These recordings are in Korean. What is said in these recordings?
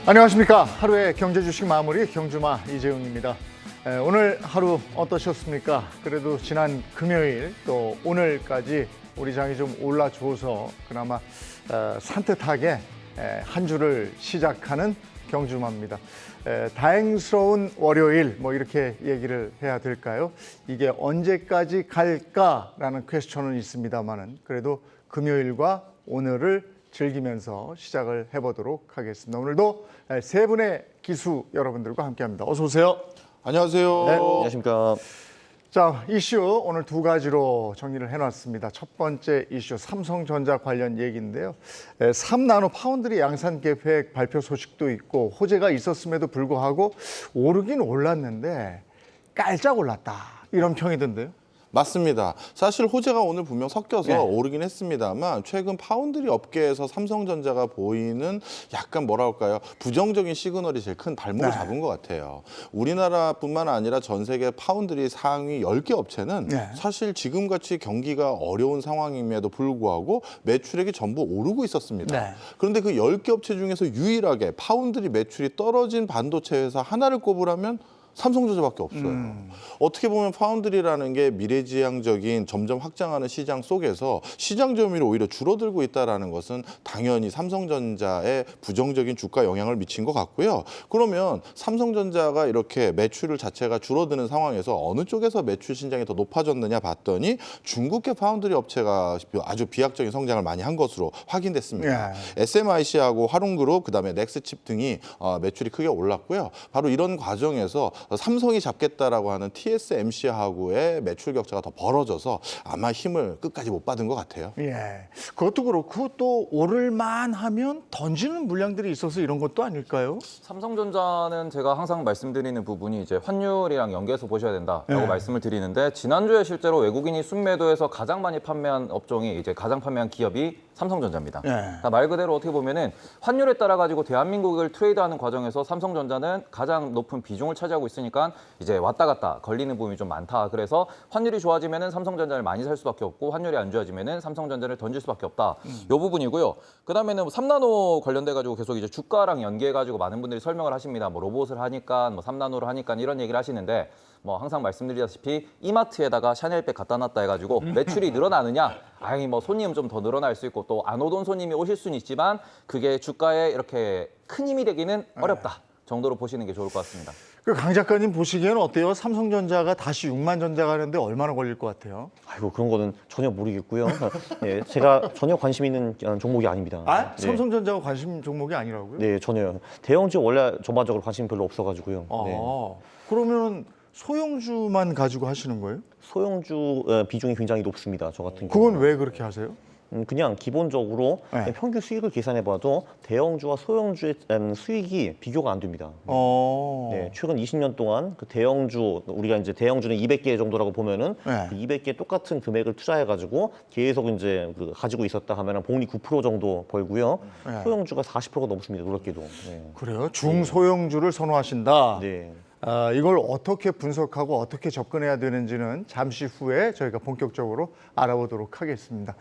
안녕하십니까. 하루의 경제 주식 마무리 경주마 이재용입니다. 오늘 하루 어떠셨습니까? 그래도 지난 금요일 또 오늘까지 우리 장이 좀 올라줘서 그나마 산뜻하게 한 주를 시작하는 경주마입니다. 다행스러운 월요일 뭐 이렇게 얘기를 해야 될까요? 이게 언제까지 갈까라는 퀘스천은 있습니다만은 그래도 금요일과 오늘을 즐기면서 시작을 해보도록 하겠습니다. 오늘도 세 분의 기수 여러분들과 함께합니다. 어서 오세요. 안녕하세요. 네. 안녕하십니까. 자, 이슈 오늘 두 가지로 정리를 해놨습니다. 첫 번째 이슈 삼성전자 관련 얘기인데요. 3나노 파운드리 양산 계획 발표 소식도 있고 호재가 있었음에도 불구하고 오르긴 올랐는데 깔짝 올랐다 이런 평이던데요. 맞습니다. 사실 호재가 오늘 분명 섞여서 네. 오르긴 했습니다만 최근 파운드리 업계에서 삼성전자가 보이는 약간 뭐랄까요, 부정적인 시그널이 제일 큰 발목을 잡은 것 같아요. 우리나라뿐만 아니라 전 세계 파운드리 상위 10개 업체는 사실 지금같이 경기가 어려운 상황임에도 불구하고 매출액이 전부 오르고 있었습니다. 그런데 그 10개 업체 중에서 유일하게 파운드리 매출이 떨어진 반도체 회사 하나를 꼽으라면 삼성전자밖에 없어요. 어떻게 보면 파운드리라는 게 미래지향적인 점점 확장하는 시장 속에서 시장 점유율이 오히려 줄어들고 있다는 것은 당연히 삼성전자에 부정적인 주가 영향을 미친 것 같고요. 그러면 삼성전자가 이렇게 매출 자체가 줄어드는 상황에서 어느 쪽에서 매출 신장이 더 높아졌느냐 봤더니 중국계 파운드리 업체가 아주 비약적인 성장을 많이 한 것으로 확인됐습니다. SMIC하고 화롱그룹, 그다음에 넥스칩 등이 매출이 크게 올랐고요. 바로 이런 과정에서 삼성이 잡겠다라고 하는 TSMC하고의 매출 격차가 더 벌어져서 아마 힘을 끝까지 못 받은 것 같아요. 예, 그것도 그렇고 또 오를만 하면 던지는 물량들이 있어서 이런 것도 아닐까요? 삼성전자는 제가 항상 말씀드리는 부분이 이제 환율이랑 연계해서 보셔야 된다라고 말씀을 드리는데 지난주에 실제로 외국인이 순매도해서 가장 많이 판매한 업종이 이제 가장 판매한 기업이 삼성전자입니다. 그러니까 말 그대로 어떻게 보면은 환율에 따라 가지고 대한민국을 트레이드하는 과정에서 삼성전자는 가장 높은 비중을 차지하고 있으니까 이제 왔다 갔다 걸리는 부분이 좀 많다. 그래서 환율이 좋아지면은 삼성전자를 많이 살 수밖에 없고 환율이 안 좋아지면은 삼성전자를 던질 수밖에 없다. 이 부분이고요. 그다음에는 3나노 관련돼 가지고 계속 이제 주가랑 연계해 가지고 많은 분들이 설명을 하십니다. 뭐 로봇을 하니까 뭐 3나노를 하니까 이런 얘기를 하시는데 뭐 항상 말씀드리다시피 이마트에다가 샤넬백 갖다 놨다 해가지고 매출이 늘어나느냐? 아니 뭐 손님 좀 더 늘어날 수 있고 또 안 오던 손님이 오실 수는 있지만 그게 주가에 이렇게 큰 힘이 되기는 어렵다 정도로 보시는 게 좋을 것 같습니다. 그 강 작가님 보시기에는 어때요? 삼성전자가 다시 6만 전자 가는데 얼마나 걸릴 것 같아요? 아이고 그런 거는 전혀 모르겠고요. 예, 제가 전혀 관심 있는 종목이 아닙니다. 아? 삼성전자가 관심 종목이 아니라고요? 네, 전혀요. 대형주 원래 전반적으로 관심 별로 없어가지고요. 네. 그러면 소형주만 가지고 하시는 거예요? 소형주 비중이 굉장히 높습니다. 저 같은 경우. 그건 왜 그렇게 하세요? 그냥 기본적으로 네. 평균 수익을 계산해봐도 대형주와 소형주의 수익이 비교가 안 됩니다. 네, 최근 20년 동안 그 대형주, 우리가 이제 대형주는 200개 정도라고 보면은 그 200개 똑같은 금액을 투자해가지고 계속 이제 가지고 있었다 하면은 복리 9% 정도 벌고요. 소형주가 40%가 넘습니다. 놀랍게도. 네. 그래요? 중소형주를 선호하신다? 네. 이걸 어떻게 분석하고 어떻게 접근해야 되는지는 잠시 후에 저희가 본격적으로 알아보도록 하겠습니다.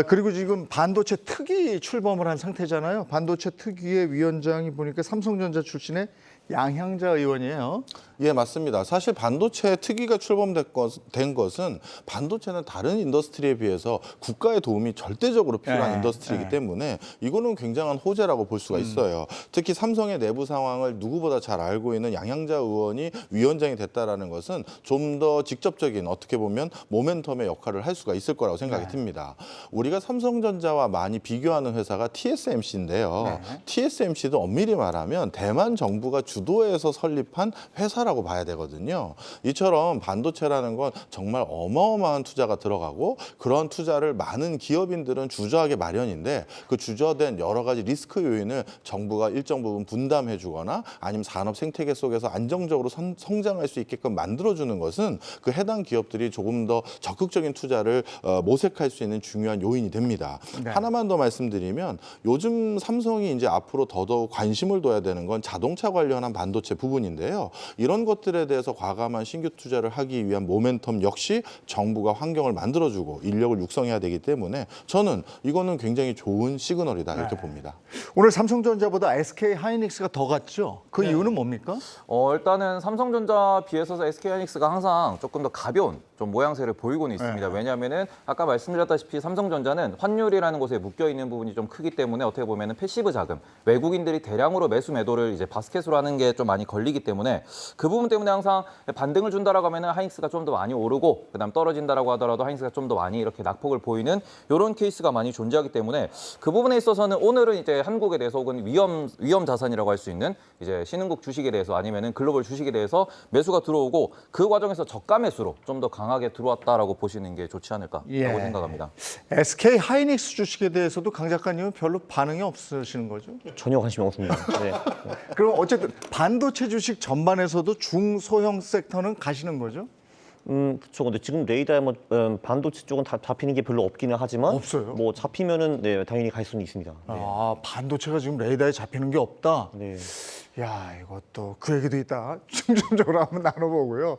그리고 지금 반도체 특위 출범을 한 상태잖아요. 반도체 특위의 위원장이 보니까 삼성전자 출신의 양향자 의원이에요. 예, 맞습니다. 사실 반도체 특위가 출범된 것은 반도체는 다른 인더스트리에 비해서 국가의 도움이 절대적으로 필요한 인더스트리이기 때문에 이거는 굉장한 호재라고 볼 수가 있어요. 특히 삼성의 내부 상황을 누구보다 잘 알고 있는 양향자 의원이 위원장이 됐다라는 것은 좀 더 직접적인 어떻게 보면 모멘텀의 역할을 할 수가 있을 거라고 생각이 듭니다. 우리가 삼성전자와 많이 비교하는 회사가 TSMC인데요. TSMC도 엄밀히 말하면 대만 정부가 주도해서 설립한 회사라고 봐야 되거든요. 이처럼 반도체라는 건 정말 어마어마한 투자가 들어가고 그런 투자를 많은 기업인들은 주저하게 마련인데 그 주저된 여러 가지 리스크 요인을 정부가 일정 부분 분담해 주거나 아니면 산업 생태계 속에서 안정적으로 성장할 수 있게끔 만들어주는 것은 그 해당 기업들이 조금 더 적극적인 투자를 모색할 수 있는 중요한 요인이 됩니다. 하나만 더 말씀드리면 요즘 삼성이 이제 앞으로 더더욱 관심을 둬야 되는 건 자동차 관련 만한 반도체 부분인데요. 이런 것들에 대해서 과감한 신규 투자를 하기 위한 모멘텀 역시 정부가 환경을 만들어주고 인력을 육성해야 되기 때문에 저는 이거는 굉장히 좋은 시그널이다 이렇게 봅니다. 오늘 삼성전자보다 SK 하이닉스가 더 갔죠? 그 이유는 뭡니까? 일단은 삼성전자 비해서 SK하이닉스가 항상 조금 더 가벼운 좀 모양새를 보이고는 있습니다. 왜냐하면은 아까 말씀드렸다시피 삼성전자는 환율이라는 곳에 묶여 있는 부분이 좀 크기 때문에 어떻게 보면은 패시브 자금, 외국인들이 대량으로 매수 매도를 이제 바스켓으로 하는 게 좀 많이 걸리기 때문에 그 부분 때문에 항상 반등을 준다라고 하면은 하이닉스가 좀 더 많이 오르고 그다음 떨어진다라고 하더라도 하이닉스가 좀 더 많이 이렇게 낙폭을 보이는 이런 케이스가 많이 존재하기 때문에 그 부분에 있어서는 오늘은 이제 한국에 대해서 혹은 위험 자산이라고 할 수 있는 이제 신흥국 주식에 대해서 아니면은 글로벌 주식에 대해서 매수가 들어오고 그 과정에서 저가 매수로 좀 더 강하게 들어왔다라고 보시는 게 좋지 않을까라고 생각합니다. SK 하이닉스 주식에 대해서도 강 작가님은 별로 반응이 없으시는 거죠? 전혀 관심이 없습니다. 네. 그럼 어쨌든 반도체 주식 전반에서도 중소형 섹터는 가시는 거죠? 그렇죠. 근데 지금 레이더에 뭐 반도체 쪽은 다 잡히는 게 별로 없기는 하지만 없어요? 뭐 잡히면은 네, 당연히 갈 수는 있습니다. 네. 아, 반도체가 지금 레이더에 잡히는 게 없다? 네. 야, 이것도 그 얘기도 있다. 중점적으로 한번 나눠보고요.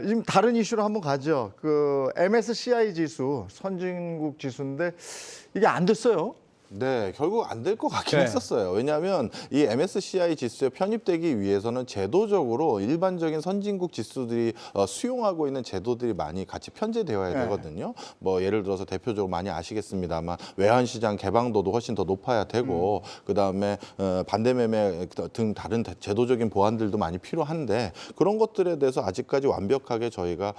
지금 다른 이슈로 한번 가죠. 그 MSCI 지수, 선진국 지수인데 이게 안 됐어요. 네, 결국 안 될 것 같긴 네. 했었어요. 왜냐하면 이 MSCI 지수에 편입되기 위해서는 제도적으로 일반적인 선진국 지수들이 수용하고 있는 제도들이 많이 같이 편제되어야 네. 되거든요. 뭐 예를 들어서 대표적으로 많이 아시겠습니다만 외환시장 개방도도 훨씬 더 높아야 되고 그다음에 반대매매 등 다른 제도적인 보완들도 많이 필요한데 그런 것들에 대해서 아직까지 완벽하게 저희가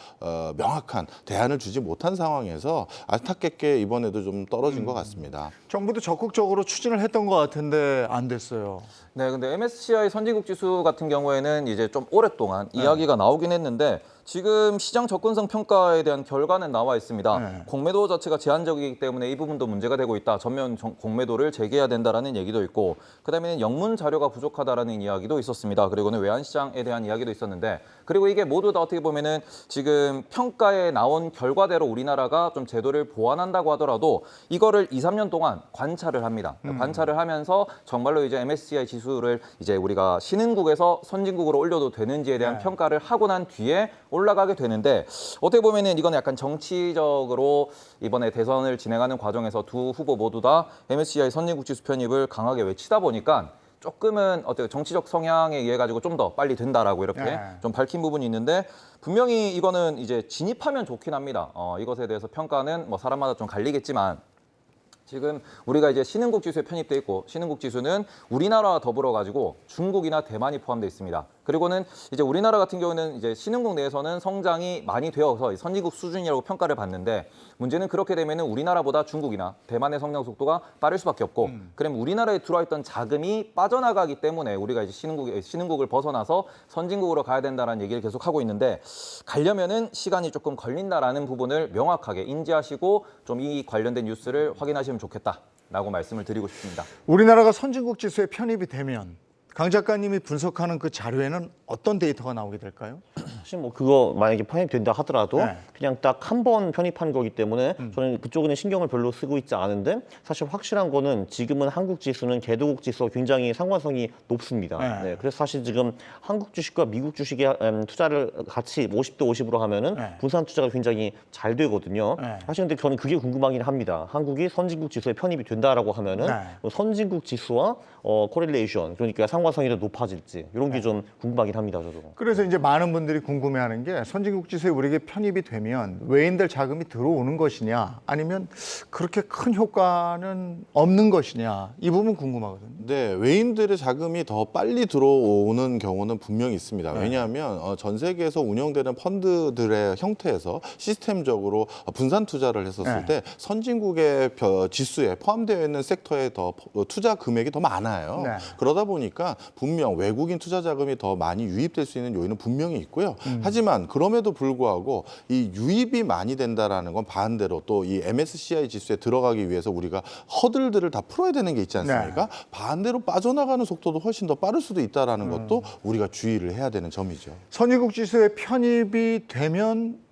명확한 대안을 주지 못한 상황에서 안타깝게 이번에도 좀 떨어진 것 같습니다. 정부도 적극적으로 추진을 했던 것 같은데 안 됐어요. 네, 근데 MSCI 선진국 지수 같은 경우에는 이제 좀 오랫동안 이야기가 나오긴 했는데 지금 시장 접근성 평가에 대한 결과는 나와 있습니다. 네. 공매도 자체가 제한적이기 때문에 이 부분도 문제가 되고 있다. 전면 공매도를 재개해야 된다라는 얘기도 있고 그다음에는 영문 자료가 부족하다라는 이야기도 있었습니다. 그리고는 외환시장에 대한 이야기도 있었는데 그리고 이게 모두 다 어떻게 보면은 지금 평가에 나온 결과대로 우리나라가 좀 제도를 보완한다고 하더라도 이거를 2, 3년 동안 관찰을 합니다. 관찰을 하면서 정말로 이제 MSCI 지수를 이제 우리가 신흥국에서 선진국으로 올려도 되는지에 대한 평가를 하고 난 뒤에 올라가게 되는데 어떻게 보면은 이건 약간 정치적으로 이번에 대선을 진행하는 과정에서 두 후보 모두 다 MSCI 선진국 지수 편입을 강하게 외치다 보니까 조금은 어때요? 정치적 성향에 의해 가지고 좀 더 빨리 된다라고 이렇게 좀 밝힌 부분이 있는데 분명히 이거는 이제 진입하면 좋긴 합니다. 이것에 대해서 평가는 뭐 사람마다 좀 갈리겠지만 지금 우리가 이제 신흥국 지수에 편입돼 있고 신흥국 지수는 우리나라와 더불어 가지고 중국이나 대만이 포함되어 있습니다. 그리고는 이제 우리나라 같은 경우는 이제 신흥국 내에서는 성장이 많이 되어서 선진국 수준이라고 평가를 받는데 문제는 그렇게 되면은 우리나라보다 중국이나 대만의 성장 속도가 빠를 수밖에 없고 그러면 우리나라에 들어와 있던 자금이 빠져나가기 때문에 우리가 이제 신흥국을 벗어나서 선진국으로 가야 된다라는 얘기를 계속 하고 있는데 가려면은 시간이 조금 걸린다라는 부분을 명확하게 인지하시고 좀 이 관련된 뉴스를 확인하시면 좋겠다라고 말씀을 드리고 싶습니다. 우리나라가 선진국 지수에 편입이 되면 강 작가님이 분석하는 그 자료에는 어떤 데이터가 나오게 될까요? 사실 뭐 그거 만약에 편입된다 하더라도 네. 그냥 딱 한 번 편입한 거기 때문에 저는 그쪽에는 신경을 별로 쓰고 있지 않은데 사실 확실한 거는 지금은 한국 지수는 개도국 지수와 굉장히 상관성이 높습니다. 네. 네, 그래서 사실 지금 한국 주식과 미국 주식에 투자를 같이 50대 50으로 하면은 네. 분산 투자가 굉장히 잘 되거든요. 네. 사실 근데 저는 그게 궁금하긴 합니다. 한국이 선진국 지수에 편입이 된다라고 하면은 네. 선진국 지수와 코릴레이션 그러니까 상관성이 더 높아질지 이런 게 좀 궁금하긴 합니다. 저도. 그래서 이제 많은 분들이 궁금해하는 게 선진국 지수에 우리에게 편입이 되면 외인들 자금이 들어오는 것이냐 아니면 그렇게 큰 효과는 없는 것이냐 이 부분 궁금하거든요. 네, 외인들의 자금이 더 빨리 들어오는 경우는 분명히 있습니다. 왜냐하면 전 세계에서 운영되는 펀드들의 형태에서 시스템적으로 분산 투자를 했었을 때 선진국의 지수에 포함되어 있는 섹터에 더 투자 금액이 더 많아요. 네. 그러다 보니까 분명 외국인 투자 자금이 더 많이 유입될 수 있는 요인은 분명히 있고요. 하지만 그럼에도 불구하고 이 유입이 많이 된다라는 건 반대로 또 이 MSCI 지수에 들어가기 위해서 우리가 허들들을 다 풀어야 되는 게 있지 않습니까? 반대로 빠져나가는 속도도 훨씬 더 빠를 수도 있다라는 것도 우리가 주의를 해야 되는 점이죠. 선진국 지수에 편입이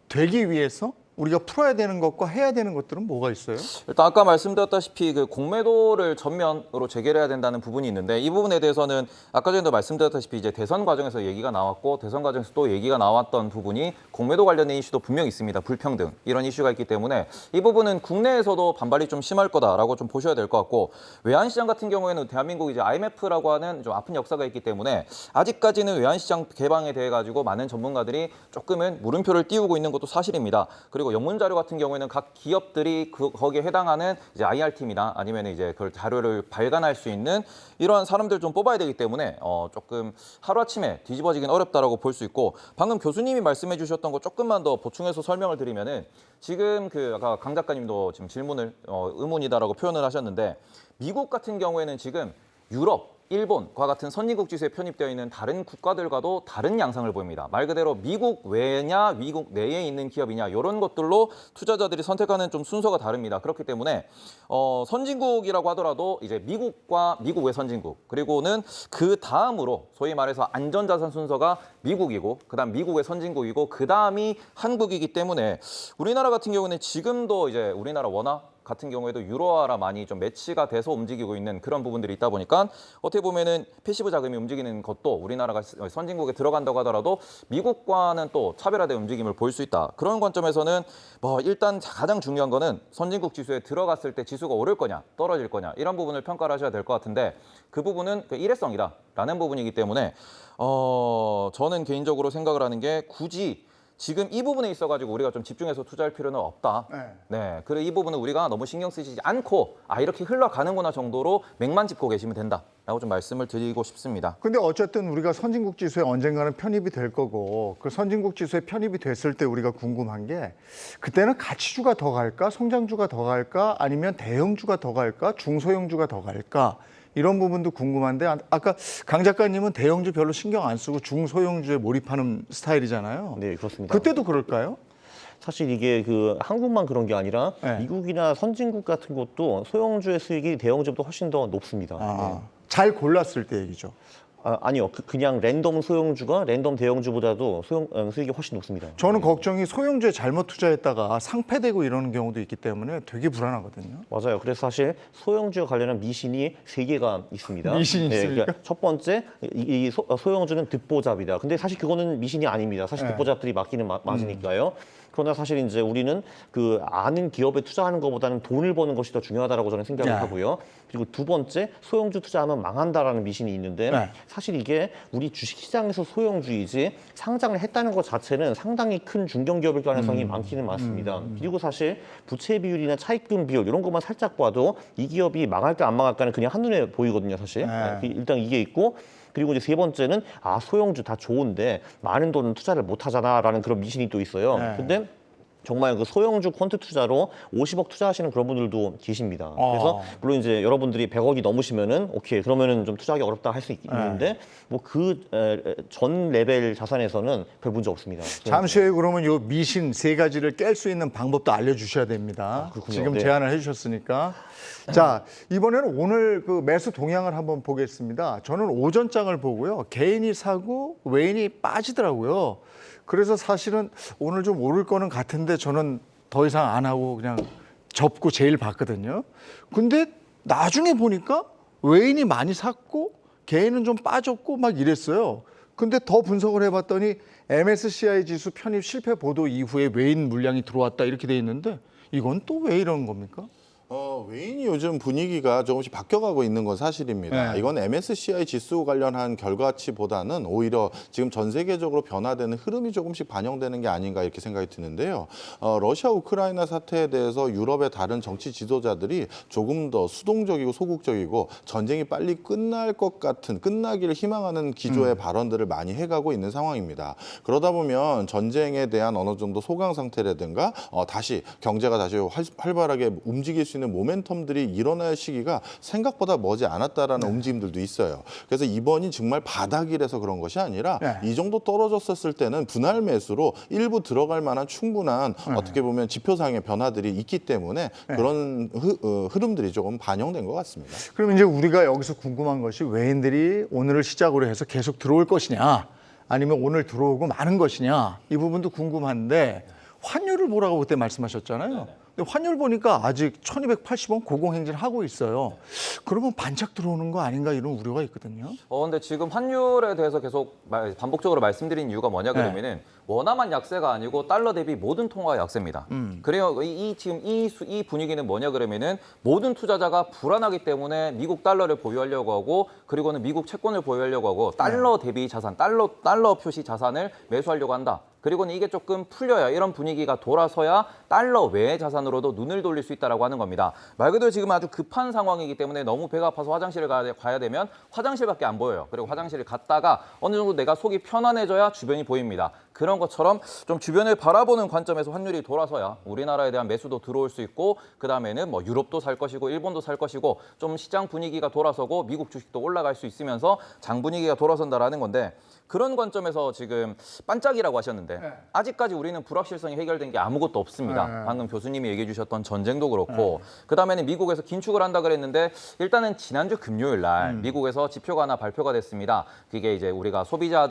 되기 위해서 우리가 풀어야 되는 것과 해야 되는 것들은 뭐가 있어요? 일단 아까 말씀드렸다시피 그 공매도를 전면으로 재개를 해야 된다는 부분이 있는데 이 부분에 대해서는 아까 전에도 말씀드렸다시피 이제 대선 과정에서 얘기가 나왔고 대선 과정에서 또 얘기가 나왔던 부분이 공매도 관련된 이슈도 분명히 있습니다. 불평등 이런 이슈가 있기 때문에 이 부분은 국내에서도 반발이 좀 심할 거다라고 좀 보셔야 될 것 같고 외환시장 같은 경우에는 대한민국이 이제 IMF라고 하는 좀 아픈 역사가 있기 때문에 아직까지는 외환시장 개방에 대해 가지고 많은 전문가들이 조금은 물음표를 띄우고 있는 것도 사실입니다. 그리고 영문 자료 같은 경우에는 각 기업들이 거기에 해당하는 이제 IR팀이나 아니면 이제 그 자료를 발간할 수 있는 이러한 사람들 좀 뽑아야 되기 때문에 조금 하루아침에 뒤집어지긴 어렵다라고 볼 수 있고 방금 교수님이 말씀해 주셨던 거 조금만 더 보충해서 설명을 드리면은 지금 그 아까 강 작가님도 지금 질문을 의문이다라고 표현을 하셨는데 미국 같은 경우에는 지금 유럽 일본과 같은 선진국 지수에 편입되어 있는 다른 국가들과도 다른 양상을 보입니다. 말 그대로 미국 외냐, 미국 내에 있는 기업이냐 이런 것들로 투자자들이 선택하는 좀 순서가 다릅니다. 그렇기 때문에 선진국이라고 하더라도 이제 미국과 미국 외 선진국 그리고는 그 다음으로 소위 말해서 안전자산 순서가 미국이고 그다음 미국의 선진국이고 그다음이 한국이기 때문에 우리나라 같은 경우는 지금도 이제 우리나라 원화 같은 경우에도 유로화라 많이 좀 매치가 돼서 움직이고 있는 그런 부분들이 있다 보니까 어떻게 보면은 패시브 자금이 움직이는 것도 우리나라가 선진국에 들어간다고 하더라도 미국과는 또 차별화된 움직임을 볼 수 있다. 그런 관점에서는 뭐 일단 가장 중요한 거는 선진국 지수에 들어갔을 때 지수가 오를 거냐 떨어질 거냐 이런 부분을 평가를 하셔야 될 것 같은데 그 부분은 그 일회성이다라는 부분이기 때문에 저는 개인적으로 생각을 하는 게 굳이 지금 이 부분에 있어가지고 우리가 좀 집중해서 투자할 필요는 없다. 네. 그리고 이 부분은 우리가 너무 신경 쓰지 않고 이렇게 흘러가는구나 정도로 맥만 짚고 계시면 된다라고 좀 말씀을 드리고 싶습니다. 근데 어쨌든 우리가 선진국 지수에 언젠가는 편입이 될 거고 그 선진국 지수에 편입이 됐을 때 우리가 궁금한 게 그때는 가치주가 더 갈까, 성장주가 더 갈까, 아니면 대형주가 더 갈까, 중소형주가 더 갈까? 이런 부분도 궁금한데 아까 강 작가님은 대형주 별로 신경 안 쓰고 중소형주에 몰입하는 스타일이잖아요. 네, 그렇습니다. 그때도 그럴까요? 사실 이게 그 한국만 그런 게 아니라 네. 미국이나 선진국 같은 것도 소형주의 수익이 대형주보다 훨씬 더 높습니다. 네. 잘 골랐을 때 얘기죠. 아니요, 그냥 랜덤 소형주가 랜덤 대형주보다도 수익이 훨씬 높습니다. 저는 걱정이 소형주에 잘못 투자했다가 상폐되고 이러는 경우도 있기 때문에 되게 불안하거든요. 맞아요. 그래서 사실 소형주와 관련한 미신이 3개가 있습니다. 미신이 있습니까? 그러니까 첫 번째, 소형주는 듣보잡이다. 근데 사실 그거는 미신이 아닙니다. 사실 네. 듣보잡들이 맞기는 맞으니까요. 그러나 사실 이제 우리는 그 아는 기업에 투자하는 것보다는 돈을 버는 것이 더 중요하다고 저는 생각을 네. 하고요. 그리고 두 번째, 소형주 투자하면 망한다라는 미신이 있는데 네. 사실 이게 우리 주식시장에서 소형주이지 상장을 했다는 것 자체는 상당히 큰 중견기업일 가능성이 많기는 많습니다. 그리고 사실 부채 비율이나 차입금 비율 이런 것만 살짝 봐도 이 기업이 망할까 안 망할까는 그냥 한눈에 보이거든요, 사실. 네. 일단 이게 있고 그리고 이제 세 번째는 소형주 다 좋은데 많은 돈은 투자를 못 하잖아라는 그런 미신이 또 있어요. 네. 근데 정말 그 소형주 퀀트 투자로 50억 투자하시는 그런 분들도 계십니다. 그래서 물론 이제 여러분들이 100억이 넘으시면은 오케이 그러면은 좀 투자하기 어렵다 할 수 있는데 뭐 그 전 레벨 자산에서는 별 문제 없습니다. 잠시 후에 그러면 요 미신 3가지를 깰 수 있는 방법도 알려주셔야 됩니다. 그렇군요. 지금 네. 제안을 해주셨으니까. 자, 이번에는 오늘 그 매수 동향을 한번 보겠습니다. 저는 오전장을 보고요. 개인이 사고 외인이 빠지더라고요. 그래서 사실은 오늘 좀 오를 거는 같은데 저는 더 이상 안 하고 그냥 접고 제일 봤거든요. 근데 나중에 보니까 외인이 많이 샀고 개인은 좀 빠졌고 막 이랬어요. 근데 더 분석을 해봤더니 MSCI 지수 편입 실패 보도 이후에 외인 물량이 들어왔다 이렇게 돼 있는데 이건 또 왜 이러는 겁니까? 외인이 요즘 분위기가 조금씩 바뀌어가고 있는 건 사실입니다. 네. 이건 MSCI 지수 관련한 결과치보다는 오히려 지금 전 세계적으로 변화되는 흐름이 조금씩 반영되는 게 아닌가 이렇게 생각이 드는데요. 러시아 우크라이나 사태에 대해서 유럽의 다른 정치 지도자들이 조금 더 수동적이고 소극적이고 전쟁이 빨리 끝날 것 같은 끝나기를 희망하는 기조의 발언들을 많이 해가고 있는 상황입니다. 그러다 보면 전쟁에 대한 어느 정도 소강 상태라든가 다시 경제가 다시 활발하게 움직일 수 있는 모멘텀들이 일어날 시기가 생각보다 머지 않았다라는 움직임들도 있어요. 그래서 이번이 정말 바닥이라서 그런 것이 아니라 이 정도 떨어졌었을 때는 분할 매수로 일부 들어갈 만한 충분한 어떻게 보면 지표상의 변화들이 있기 때문에 그런 흐름들이 조금 반영된 것 같습니다. 그럼 이제 우리가 여기서 궁금한 것이 외인들이 오늘을 시작으로 해서 계속 들어올 것이냐 아니면 오늘 들어오고 마는 것이냐 이 부분도 궁금한데 환율을 보라고 그때 말씀하셨잖아요. 근데 환율 보니까 아직 1280원 고공행진하고 있어요. 그러면 반짝 들어오는 거 아닌가 이런 우려가 있거든요. 근데 지금 환율에 대해서 계속 반복적으로 말씀드린 이유가 뭐냐 그러면은 원화만 약세가 아니고 달러 대비 모든 통화가 약세입니다. 그래요. 지금 이 분위기는 뭐냐 그러면은 모든 투자자가 불안하기 때문에 미국 달러를 보유하려고 하고 그리고는 미국 채권을 보유하려고 하고 달러 대비 자산, 달러 표시 자산을 매수하려고 한다. 그리고는 이게 조금 풀려야 이런 분위기가 돌아서야 달러 외의 자산으로도 눈을 돌릴 수 있다라고 하는 겁니다. 말 그대로 지금 아주 급한 상황이기 때문에 너무 배가 아파서 화장실을 가야 되면 화장실밖에 안 보여요. 그리고 화장실을 갔다가 어느 정도 내가 속이 편안해져야 주변이 보입니다. 그런 것처럼 좀 주변을 바라보는 관점에서 환율이 돌아서야 우리나라에 대한 매수도 들어올 수 있고 그다음에는 뭐 유럽도 살 것이고 일본도 살 것이고 좀 시장 분위기가 돌아서고 미국 주식도 올라갈 수 있으면서 장 분위기가 돌아선다라는 건데 그런 관점에서 지금 반짝이라고 하셨는데 아직까지 우리는 불확실성이 해결된 게 아무것도 없습니다. 방금 교수님이 얘기해 주셨던 전쟁도 그렇고 그다음에는 미국에서 긴축을 한다 그랬는데 일단은 지난주 금요일 날 미국에서 지표가 하나 발표가 됐습니다. 그게 이제 우리가 소비자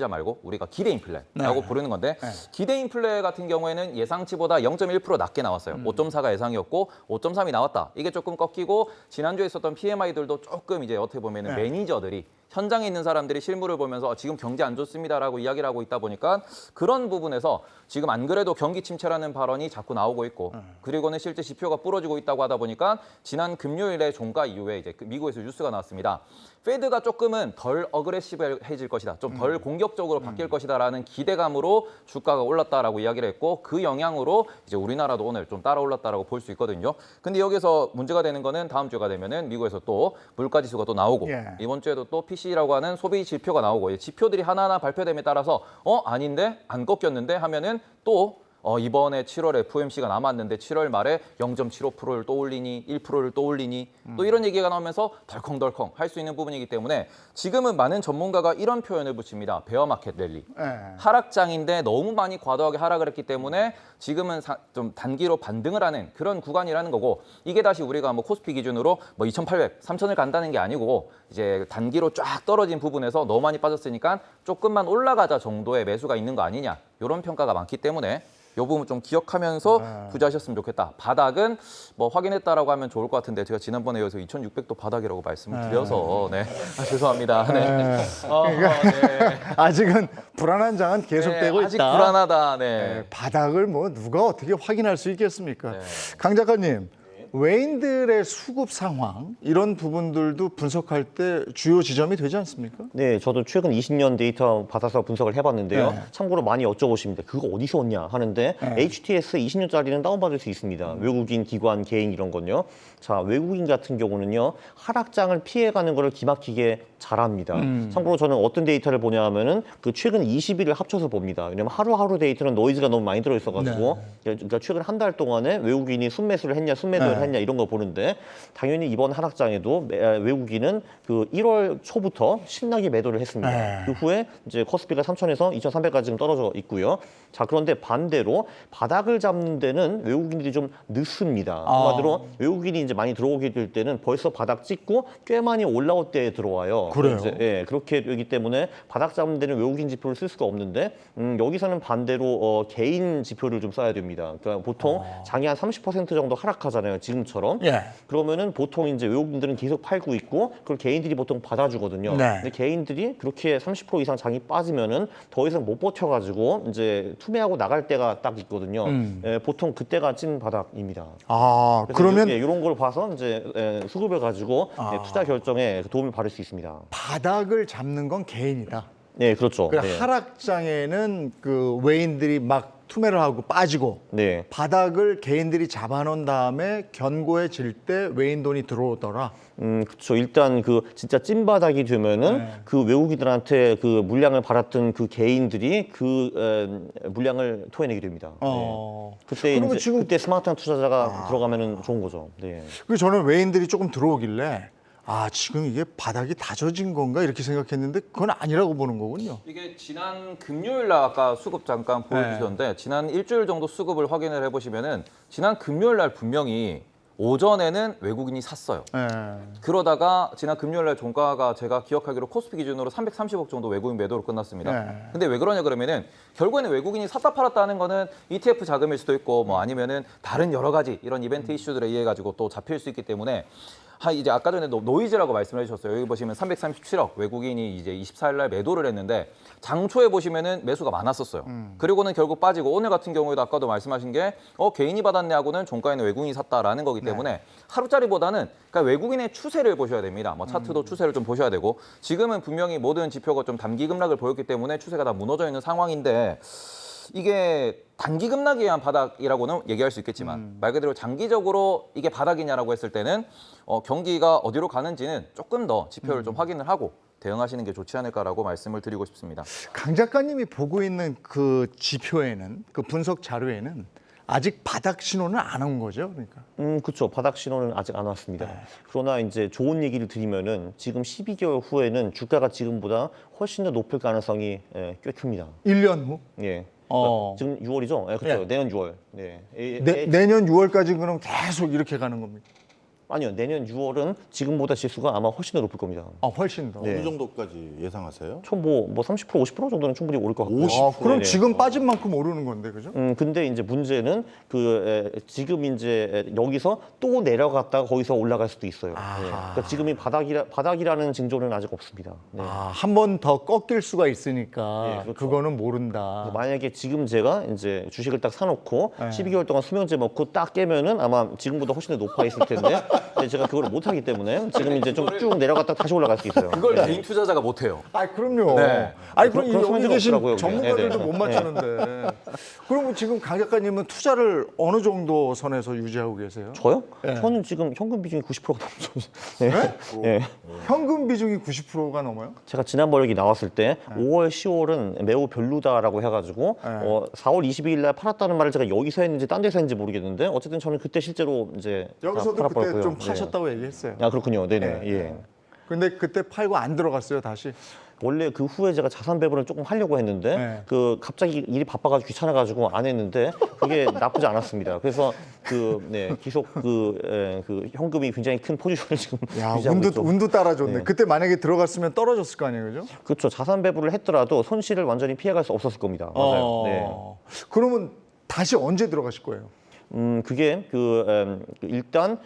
말고 우리가 기대 인플레라고 부르는 건데 기대 인플레 같은 경우에는 예상치보다 0.1% 낮게 나왔어요. 5.4가 예상이었고 5.3이 나왔다. 이게 조금 꺾이고 지난주에 있었던 PMI들도 조금 이제 어떻게 보면은 매니저들이 현장에 있는 사람들이 실물을 보면서 지금 경제 안 좋습니다라고 이야기를 하고 있다 보니까 그런 부분에서 지금 안 그래도 경기 침체라는 발언이 자꾸 나오고 있고 그리고는 실제 지표가 부러지고 있다고 하다 보니까 지난 금요일에 종가 이후에 이제 미국에서 뉴스가 나왔습니다. 페드가 조금은 덜 어그레시브해질 것이다. 좀 덜 공격적으로 바뀔 것이다라는 기대감으로 주가가 올랐다라고 이야기를 했고 그 영향으로 이제 우리나라도 오늘 좀 따라 올랐다라고 볼 수 있거든요. 근데 여기서 문제가 되는 거는 다음 주가 되면은 미국에서 또 물가 지수가 또 나오고 이번 주에도 또 PC라고 하는 소비 지표가 나오고 이 지표들이 하나하나 발표됨에 따라서 아닌데 안 꺾였는데 하면은 또 이번에 7월 FOMC가 남았는데 7월 말에 0.75%를 또 올리니 1%를 또 올리니 또 이런 얘기가 나오면서 덜컹덜컹 할 수 있는 부분이기 때문에 지금은 많은 전문가가 이런 표현을 붙입니다. 베어마켓 랠리. 하락장인데 너무 많이 과도하게 하락을 했기 때문에 지금은 좀 단기로 반등을 하는 그런 구간이라는 거고 이게 다시 우리가 뭐 코스피 기준으로 뭐 2,800, 3,000을 간다는 게 아니고 이제 단기로 쫙 떨어진 부분에서 너무 많이 빠졌으니까 조금만 올라가자 정도의 매수가 있는 거 아니냐 이런 평가가 많기 때문에 이 부분 좀 기억하면서 투자하셨으면 좋겠다. 바닥은 뭐 확인했다라고 하면 좋을 것 같은데 제가 지난번에 여기서 2,600도 바닥이라고 말씀을 드려서 죄송합니다. 그러니까 아직은 불안한 장은 계속되고 아직 있다. 불안하다. 바닥을 뭐 누가 어떻게 확인할 수 있겠습니까? 강 작가님. 외인들의 수급 상황 이런 부분들도 분석할 때 주요 지점이 되지 않습니까? 네, 저도 최근 20년 데이터 받아서 분석을 해봤는데요. 참고로 많이 여쭤보십니다. 그거 어디서 왔냐 하는데 HTS 20년짜리는 다운받을 수 있습니다. 외국인, 기관, 개인 이런 건요. 자, 외국인 같은 경우는요. 하락장을 피해가는 거를 기막히게 잘합니다. 참고로 저는 어떤 데이터를 보냐 하면은 그 최근 20일을 합쳐서 봅니다. 왜냐면 하루하루 데이터는 노이즈가 너무 많이 들어있어가지고 그러니까 최근 한 달 동안에 외국인이 순매수를 했냐, 순매도를 했냐 이런 거 보는데 당연히 이번 하락장에도 외국인은 그 1월 초부터 신나게 매도를 했습니다. 그 후에 이제 코스피가 3,000에서 2,300까지 지금 떨어져 있고요. 자, 그런데 반대로 바닥을 잡는 데는 외국인들이 좀 늦습니다. 한마디로 외국인이 이제 많이 들어오게 될 때는 벌써 바닥 찍고 꽤 많이 올라올 때 들어와요. 그래요? 이제, 그렇게 되기 때문에 바닥 잡는 데는 외국인 지표를 쓸 수가 없는데 여기서는 반대로 개인 지표를 좀 써야 됩니다. 그러니까 보통 장이 한 30% 정도 하락하잖아요. 지금처럼. 그러면은 보통 이제 외국인들은 계속 팔고 있고 그걸 개인들이 보통 받아주거든요. 근데 개인들이 그렇게 30% 이상 장이 빠지면은 더 이상 못 버텨가지고 이제 투매하고 나갈 때가 딱 있거든요. 보통 그때가 찐 바닥입니다. 그러면 이런 걸 봐서 이제 수급을 가지고 투자 결정에 도움을 받을 수 있습니다. 바닥을 잡는 건 개인이다. 네, 그렇죠. 하락장에는 그 외인들이 막 투매를 하고 빠지고 바닥을 개인들이 잡아놓은 다음에 견고해질 때 외인 돈이 들어오더라. 그렇죠. 일단 그 진짜 찐바닥이 되면은 그 외국인들한테 그 물량을 받았던 그 개인들이 그 물량을 토해내게 됩니다. 그때 이제 지금 그때 스마트한 투자자가 들어가면은 좋은 거죠. 그래서 저는 외인들이 조금 들어오길래 지금 이게 바닥이 다져진 건가 이렇게 생각했는데 그건 아니라고 보는 거군요. 이게 지난 금요일 날 아까 수급 잠깐 보여주셨는데 지난 일주일 정도 수급을 확인을 해보시면은 지난 금요일 날 분명히 오전에는 외국인이 샀어요. 네. 그러다가 지난 금요일 날 종가가 제가 기억하기로 코스피 기준으로 330억 정도 외국인 매도로 끝났습니다. 네. 근데 왜 그러냐 그러면은 결국에는 외국인이 샀다 팔았다 하는 거는 ETF 자금일 수도 있고 뭐 아니면은 다른 여러 가지 이런 이벤트 이슈들에 의해 가지고 또 잡힐 수 있기 때문에 이제 아까 전에 노이즈라고 말씀을 해주셨어요. 여기 보시면 337억 외국인이 이제 24일 날 매도를 했는데 장초에 보시면은 매수가 많았었어요. 그리고는 결국 빠지고 오늘 같은 경우에도 아까도 말씀하신 게 개인이 받았네 하고는 종가에는 외국인이 샀다라는 거기 때문에 하루짜리보다는 그러니까 외국인의 추세를 보셔야 됩니다. 뭐 차트도 추세를 좀 보셔야 되고 지금은 분명히 모든 지표가 좀 단기 급락을 보였기 때문에 추세가 다 무너져 있는 상황인데 이게 단기 급락에 의한 바닥이라고는 얘기할 수 있겠지만 말 그대로 장기적으로 이게 바닥이냐라고 했을 때는 경기가 어디로 가는지는 조금 더 지표를 좀 확인을 하고 대응하시는 게 좋지 않을까라고 말씀을 드리고 싶습니다. 강 작가님이 보고 있는 그 지표에는 그 분석 자료에는 아직 바닥 신호는 안 온 거죠, 그러니까. 그렇죠. 바닥 신호는 아직 안 왔습니다. 그러나 이제 좋은 얘기를 드리면은 지금 12개월 후에는 주가가 지금보다 훨씬 더 높을 가능성이 꽤 큽니다. 1년 후? 예. 어. 지금 6월이죠? 예, 그렇죠. 예. 내년 6월. 네. 내년 6월까지 그럼 계속 이렇게 가는 겁니까? 아니요. 내년 6월은 지금보다 지수가 아마 훨씬 더 높을 겁니다. 아, 훨씬 더. 네. 어느 정도까지 예상하세요? 뭐 30%, 50% 정도는 충분히 오를 것 같고요. 아, 그럼 네네. 지금 빠진 만큼 오르는 건데, 그죠? 근데 이제 문제는 지금 이제 여기서 또 내려갔다가 거기서 올라갈 수도 있어요. 아. 네. 그러니까 지금이 바닥이라는 징조는 아직 없습니다. 네. 아, 한 번 더 꺾일 수가 있으니까 네, 그렇죠. 그거는 모른다. 만약에 지금 제가 이제 주식을 딱 사놓고 네. 12개월 동안 수면제 먹고 딱 깨면은 아마 지금보다 훨씬 더 높아 있을 텐데 근데 제가 그걸 못 하기 때문에 지금 이제 좀 쭉 내려갔다 다시 올라갈 수 있어요. 그걸 네. 개인 투자자가 못 해요. 아, 그럼요. 네. 아니, 그런 그럼 여기 수면제가 계신 없더라고요, 그게. 전문가들도 네네. 못 맞추는데. 그러면 지금 강 작가님은 투자를 어느 정도 선에서 유지하고 계세요? 저요? 네. 저는 지금 현금 비중이 90%가 넘죠. 네. 현금 비중이 90%가 넘어요? 제가 지난번 여기 나왔을 때 5월, 10월은 매우 별로다라고 해가지고 4월 22일 날 팔았다는 말을 제가 여기서 했는지 딴 데서 했는지 모르겠는데 어쨌든 저는 그때 실제로 이제 여기서도 다 그때 팔아버렸고요. 좀 네. 파셨다고 얘기했어요. 아 그렇군요. 네네. 네. 예. 근데 그때 팔고 안 들어갔어요, 다시. 원래 그 후에 제가 자산 배분을 조금 하려고 했는데 네. 그 갑자기 일이 바빠가지고 귀찮아가지고 안 했는데 그게 나쁘지 않았습니다. 그래서 계속 그 현금이 굉장히 큰 포지션을 지금 야, 유지하고 있죠. 운도 따라줬네. 네. 그때 만약에 들어갔으면 떨어졌을 거 아니에요, 그죠? 그렇죠. 자산 배분을 했더라도 손실을 완전히 피해갈 수 없었을 겁니다. 맞아요. 네. 그러면 다시 언제 들어가실 거예요? 그게 일단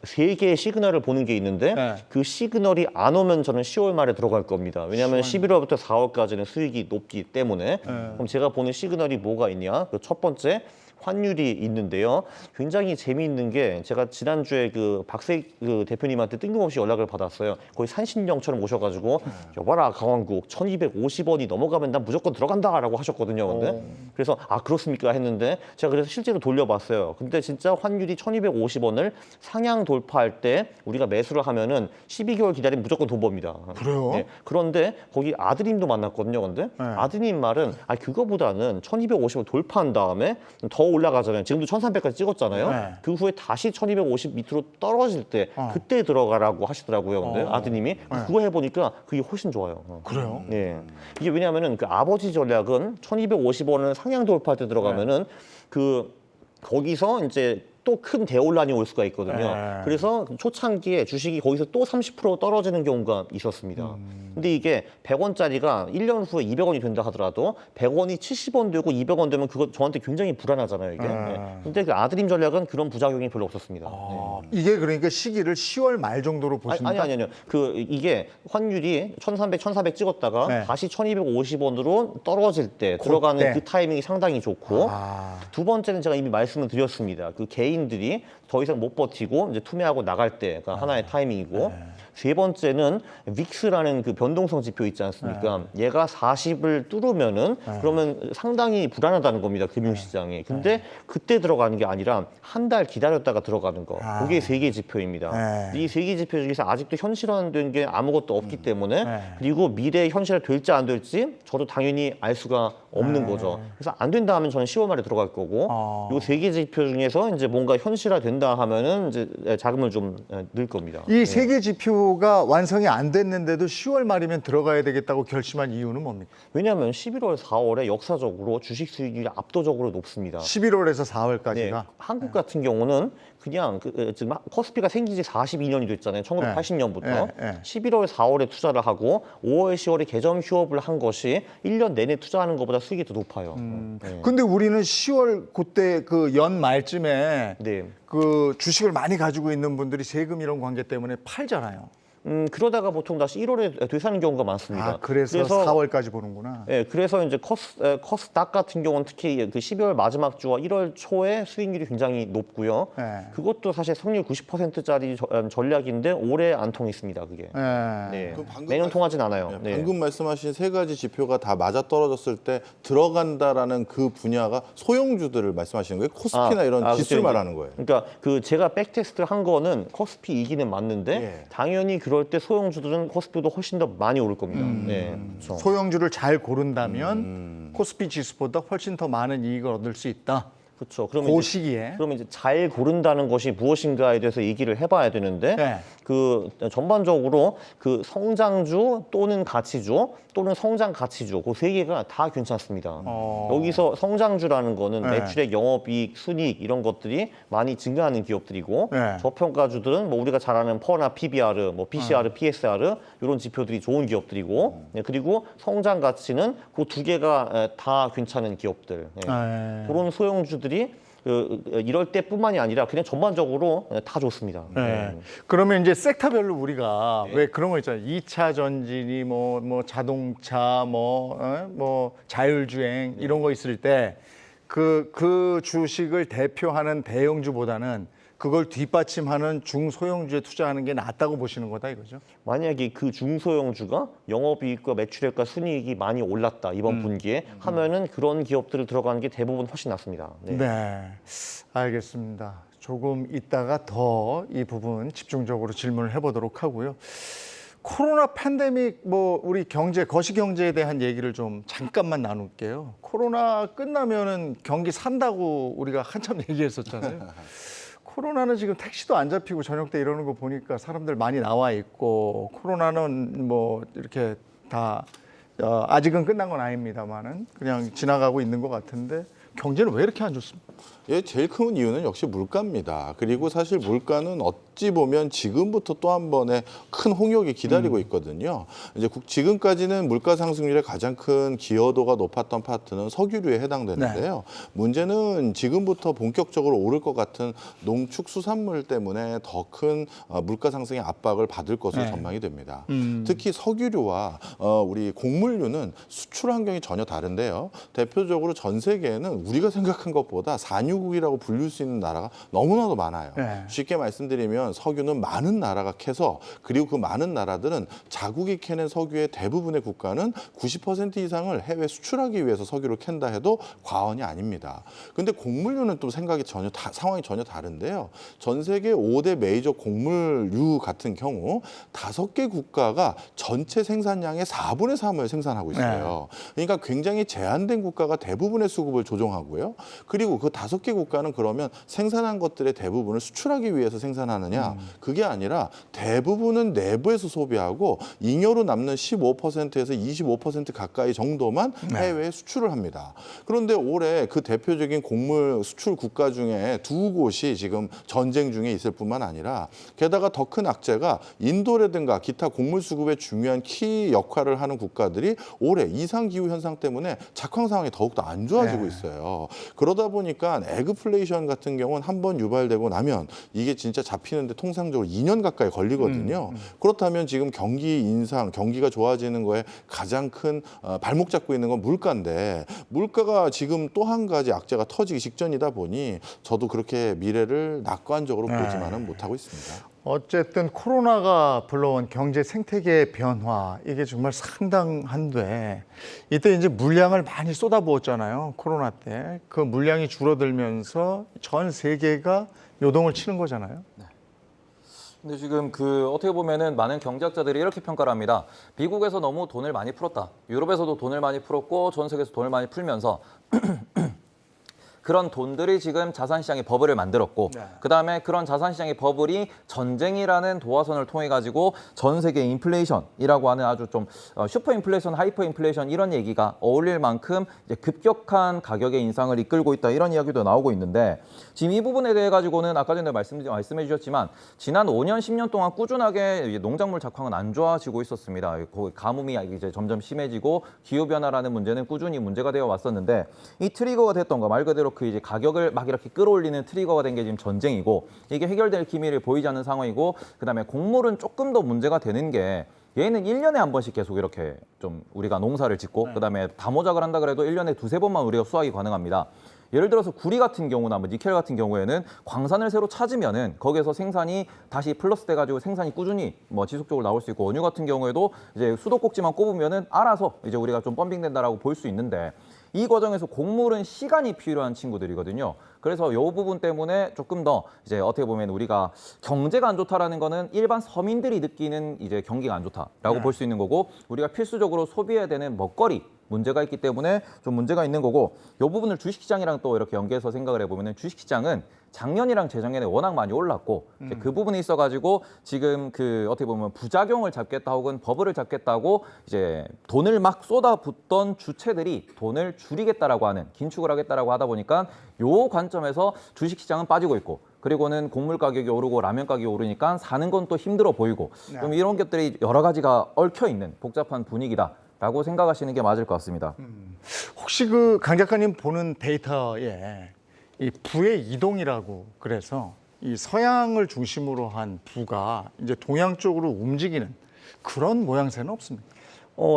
세 개의 시그널을 보는 게 있는데 네. 그 시그널이 안 오면 저는 10월 말에 들어갈 겁니다. 왜냐하면 11월부터 4월까지는 수익이 높기 때문에 그럼 제가 보는 시그널이 뭐가 있냐? 그 첫 번째 환율이 있는데요. 굉장히 재미있는 게 제가 지난주에 그 박세익 그 대표님한테 뜬금없이 연락을 받았어요. 거의 산신령처럼 오셔가지고 여봐라 강원국 1250원이 넘어가면 난 무조건 들어간다라고 하셨거든요. 근데 그래서 아 그렇습니까 했는데 제가 그래서 실제로 돌려봤어요. 근데 진짜 환율이 1250원을 상향 돌파할 때 우리가 매수를 하면은 12개월 기다리면 무조건 돈 법니다. 그래요? 네. 그런데 거기 아드님도 만났거든요. 근데 아드님 말은 아 그거보다는 1250원 돌파한 다음에 더 올라가잖아요. 지금도 1300까지 찍었잖아요. 네. 그 후에 다시 1250 밑으로 떨어질 때 그때 들어가라고 하시더라고요. 근데 아드님이 그거 해보니까 그게 훨씬 좋아요. 그래요? 네. 이게 왜냐하면은 그 아버지 전략은 1250원을 상향 돌파할 때 들어가면은 거기서 이제 또 큰 대혼란이 올 수가 있거든요. 네. 그래서 초창기에 주식이 거기서 또 30% 떨어지는 경우가 있었습니다. 근데 이게 100원짜리가 1년 후에 200원이 된다 하더라도 100원이 70원 되고 200원 되면 그거 저한테 굉장히 불안하잖아요, 이게. 네. 근데 그 아드님 전략은 그런 부작용이 별로 없었습니다. 네. 이게 그러니까 시기를 10월 말 정도로 보신다? 아니요. 이게 환율이 1300, 1400 찍었다가 네. 다시 1250원으로 떨어질 때 들어가는 그때. 그 타이밍이 상당히 좋고 아. 두 번째는 제가 이미 말씀을 드렸습니다. 그 개인들이 더 이상 못 버티고 이제 투매하고 나갈 때가 하나의 타이밍이고 세 번째는 빅스라는 그 변동성 지표 있지 않습니까? 얘가 40을 뚫으면은 그러면 상당히 불안하다는 겁니다. 금융시장이. 근데 그때 들어가는 게 아니라 한 달 기다렸다가 들어가는 거. 그게 세 개 지표입니다. 이 세 개 지표 중에서 아직도 현실화된 게 아무것도 없기 때문에 그리고 미래에 현실화 될지 안 될지 저도 당연히 알 수가 없는 거죠. 그래서 안 된다 하면 저는 10월 말에 들어갈 거고 이 세 개 지표 중에서 이제 뭔가 현실화 된다 하면은 이제 자금을 좀 넣을 겁니다. 이 세 개 지표가 완성이 안 됐는데도 10월 말이면 들어가야 되겠다고 결심한 이유는 뭡니까? 왜냐하면 11월, 4월에 역사적으로 주식 수익률이 압도적으로 높습니다. 11월에서 4월까지가. 네, 한국 같은 경우는 그냥 지금 코스피가 생긴 지 42년이 됐잖아요. 1980년부터 네. 11월, 4월에 투자를 하고 5월, 10월에 개점 휴업을 한 것이 1년 내내 투자하는 것보다 수익이 더 높아요. 네. 근데 우리는 10월 그때 그 연 말쯤에 네. 그 주식을 많이 가지고 있는 분들이 세금 이런 관계 때문에 팔잖아요. 그러다가 보통 다시 1월에 되사는 경우가 많습니다. 아, 그래서 4월까지 보는구나. 네, 그래서 이제 코스닥 같은 경우는 특히 그 12월 마지막 주와 1월 초에 수익률이 굉장히 높고요. 네. 그것도 사실 성률 90%짜리 전략인데 올해 안 통했습니다. 그게. 네. 네. 그럼 방금 매년 통하진 않아요. 네. 방금 말씀하신 세 가지 지표가 다 맞아 떨어졌을 때 들어간다라는 그 분야가 소형주들을 말씀하시는 거예요? 코스피나 이런 지수를 그렇죠. 말하는 거예요. 그러니까 그 제가 백테스트 한 거는 코스피 이기는 맞는데 예. 당연히 그럴 때 소형주들은 코스피도 훨씬 더 많이 오를 겁니다. 네, 그렇죠. 소형주를 잘 고른다면 코스피 지수보다 훨씬 더 많은 이익을 얻을 수 있다. 그렇죠. 그러면 그 이제, 시기에. 그러면 이제 잘 고른다는 것이 무엇인가에 대해서 얘기를 해봐야 되는데 네. 그 전반적으로 그 성장주 또는 가치주 또는 성장 가치주 그 세 개가 다 괜찮습니다. 여기서 성장주라는 거는 네. 매출액, 영업이익, 순이익 이런 것들이 많이 증가하는 기업들이고 네. 저평가주들은 뭐 우리가 잘 아는 퍼나 PBR, 뭐 PCR, PSR 이런 지표들이 좋은 기업들이고 네, 그리고 성장 가치는 그 두 개가 다 괜찮은 기업들. 네. 네. 그런 소형주들이 이럴 때뿐만이 아니라 그냥 전반적으로 다 좋습니다. 네. 그러면 이제 섹터별로 우리가 왜 그런 거 있잖아요. 2차 전지니 뭐 자동차 뭐 자율주행 이런 거 있을 때 그 주식을 대표하는 대형주보다는 그걸 뒷받침하는 중소형주에 투자하는 게 낫다고 보시는 거다 이거죠? 만약에 그 중소형주가 영업이익과 매출액과 순이익이 많이 올랐다 이번 분기에 하면은 그런 기업들을 들어가는 게 대부분 훨씬 낫습니다. 네. 네, 알겠습니다. 조금 이따가 더 이 부분 집중적으로 질문을 해보도록 하고요. 코로나 팬데믹 뭐 우리 경제 거시경제에 대한 얘기를 좀 잠깐만 나눌게요. 코로나 끝나면은 경기 산다고 우리가 한참 얘기했었잖아요. 코로나는 지금 택시도 안 잡히고 저녁 때 이러는 거 보니까 사람들 많이 나와 있고 코로나는 뭐 이렇게 다 아직은 끝난 건 아닙니다만은 그냥 지나가고 있는 것 같은데 경제는 왜 이렇게 안 좋습니까? 예, 제일 큰 이유는 역시 물가입니다. 그리고 사실 물가는 어찌 보면 지금부터 또 한 번의 큰 홍역이 기다리고 있거든요. 이제 지금까지는 물가 상승률의 가장 큰 기여도가 높았던 파트는 석유류에 해당되는데요. 문제는 지금부터 본격적으로 오를 것 같은 농축수산물 때문에 더 큰 물가 상승의 압박을 받을 것으로 전망이 됩니다. 특히 석유류와 우리 곡물류는 수출 환경이 전혀 다른데요. 대표적으로 전 세계에는 우리가 생각한 것보다 산유국이라고 불릴 수 있는 나라가 너무나도 많아요. 네. 쉽게 말씀드리면 석유는 많은 나라가 캐서 그리고 그 많은 나라들은 자국이 캐낸 석유의 대부분의 국가는 90% 이상을 해외 수출하기 위해서 석유를 캔다 해도 과언이 아닙니다. 근데 곡물류는 또 상황이 전혀 다른데요. 전 세계 5대 메이저 곡물류 같은 경우 5개 국가가 전체 생산량의 4분의 3을 생산하고 있어요. 그러니까 굉장히 제한된 국가가 대부분의 수급을 조종하고요. 그리고 그 5개 국가는 그러면 생산한 것들의 대부분을 수출하기 위해서 생산하느냐? 그게 아니라 대부분은 내부에서 소비하고 잉여로 남는 15%에서 25% 가까이 정도만 해외에 수출을 합니다. 그런데 올해 그 대표적인 곡물 수출 국가 중에 2곳이 지금 전쟁 중에 있을 뿐만 아니라 게다가 더 큰 악재가 인도라든가 기타 곡물 수급에 중요한 키 역할을 하는 국가들이 올해 이상기후 현상 때문에 작황 상황이 더욱더 안 좋아지고 있어요. 그러다 보니까 에그플레이션 같은 경우는 한 번 유발되고 나면 이게 진짜 잡히는데 통상적으로 2년 가까이 걸리거든요. 그렇다면 지금 경기 인상, 경기가 좋아지는 거에 가장 큰 발목 잡고 있는 건 물가인데 물가가 지금 또 한 가지 악재가 터지기 직전이다 보니 저도 그렇게 미래를 낙관적으로 보지만은 못하고 있습니다. 어쨌든 코로나가 불러온 경제 생태계의 변화 이게 정말 상당한데 이때 이제 물량을 많이 쏟아부었잖아요. 코로나 때. 그 물량이 줄어들면서 전 세계가 요동을 치는 거잖아요. 근데 지금 어떻게 보면은 많은 경제학자들이 이렇게 평가를 합니다. 미국에서 너무 돈을 많이 풀었다. 유럽에서도 돈을 많이 풀었고 전 세계에서 돈을 많이 풀면서 그런 돈들이 지금 자산시장의 버블을 만들었고 네. 그다음에 그런 자산시장의 버블이 전쟁이라는 도화선을 통해 가지고 전 세계 인플레이션이라고 하는 아주 좀 슈퍼 인플레이션, 하이퍼 인플레이션 이런 얘기가 어울릴 만큼 이제 급격한 가격의 인상을 이끌고 있다 이런 이야기도 나오고 있는데 지금 이 부분에 대해 가지고는 아까 전에 말씀해 주셨지만 지난 5년, 10년 동안 꾸준하게 농작물 작황은 안 좋아지고 있었습니다. 가뭄이 이제 점점 심해지고 기후 변화라는 문제는 꾸준히 문제가 되어 왔었는데 이 트리거가 됐던 거 말 그대로 그 이제 가격을 막 이렇게 끌어올리는 트리거가 된 게 지금 전쟁이고 이게 해결될 기미를 보이지 않는 상황이고 그다음에 곡물은 조금 더 문제가 되는 게 얘는 1년에 한 번씩 계속 이렇게 좀 우리가 농사를 짓고 그다음에 다모작을 한다 그래도 1년에 두세 번만 우리가 수확이 가능합니다. 예를 들어서 구리 같은 경우나 뭐 니켈 같은 경우에는 광산을 새로 찾으면은 거기에서 생산이 다시 플러스 돼가지고 생산이 꾸준히 뭐 지속적으로 나올 수 있고 원유 같은 경우에도 이제 수도꼭지만 꼽으면은 알아서 이제 우리가 좀 펌핑된다라고 볼 수 있는데 이 과정에서 곡물은 시간이 필요한 친구들이거든요. 그래서 이 부분 때문에 조금 더 이제 어떻게 보면 우리가 경제가 안 좋다라는 거는 일반 서민들이 느끼는 이제 경기가 안 좋다라고 볼 수 있는 거고 우리가 필수적으로 소비해야 되는 먹거리 문제가 있기 때문에 좀 문제가 있는 거고 이 부분을 주식시장이랑 또 이렇게 연계해서 생각을 해보면 주식시장은 작년이랑 재작년에 워낙 많이 올랐고 이제 그 부분이 있어가지고 지금 그 어떻게 보면 부작용을 잡겠다 혹은 버블을 잡겠다고 이제 돈을 막 쏟아붓던 주체들이 돈을 줄이겠다라고 하는 긴축을 하겠다라고 하다 보니까 요 관점에서 주식시장은 빠지고 있고 그리고는 곡물 가격이 오르고 라면 가격이 오르니까 사는 건 또 힘들어 보이고 좀 이런 것들이 여러 가지가 얽혀 있는 복잡한 분위기다라고 생각하시는 게 맞을 것 같습니다. 혹시 그 강 작가님 보는 데이터에 이 부의 이동이라고 그래서 이 서양을 중심으로 한 부가 이제 동양 쪽으로 움직이는 그런 모양새는 없습니까?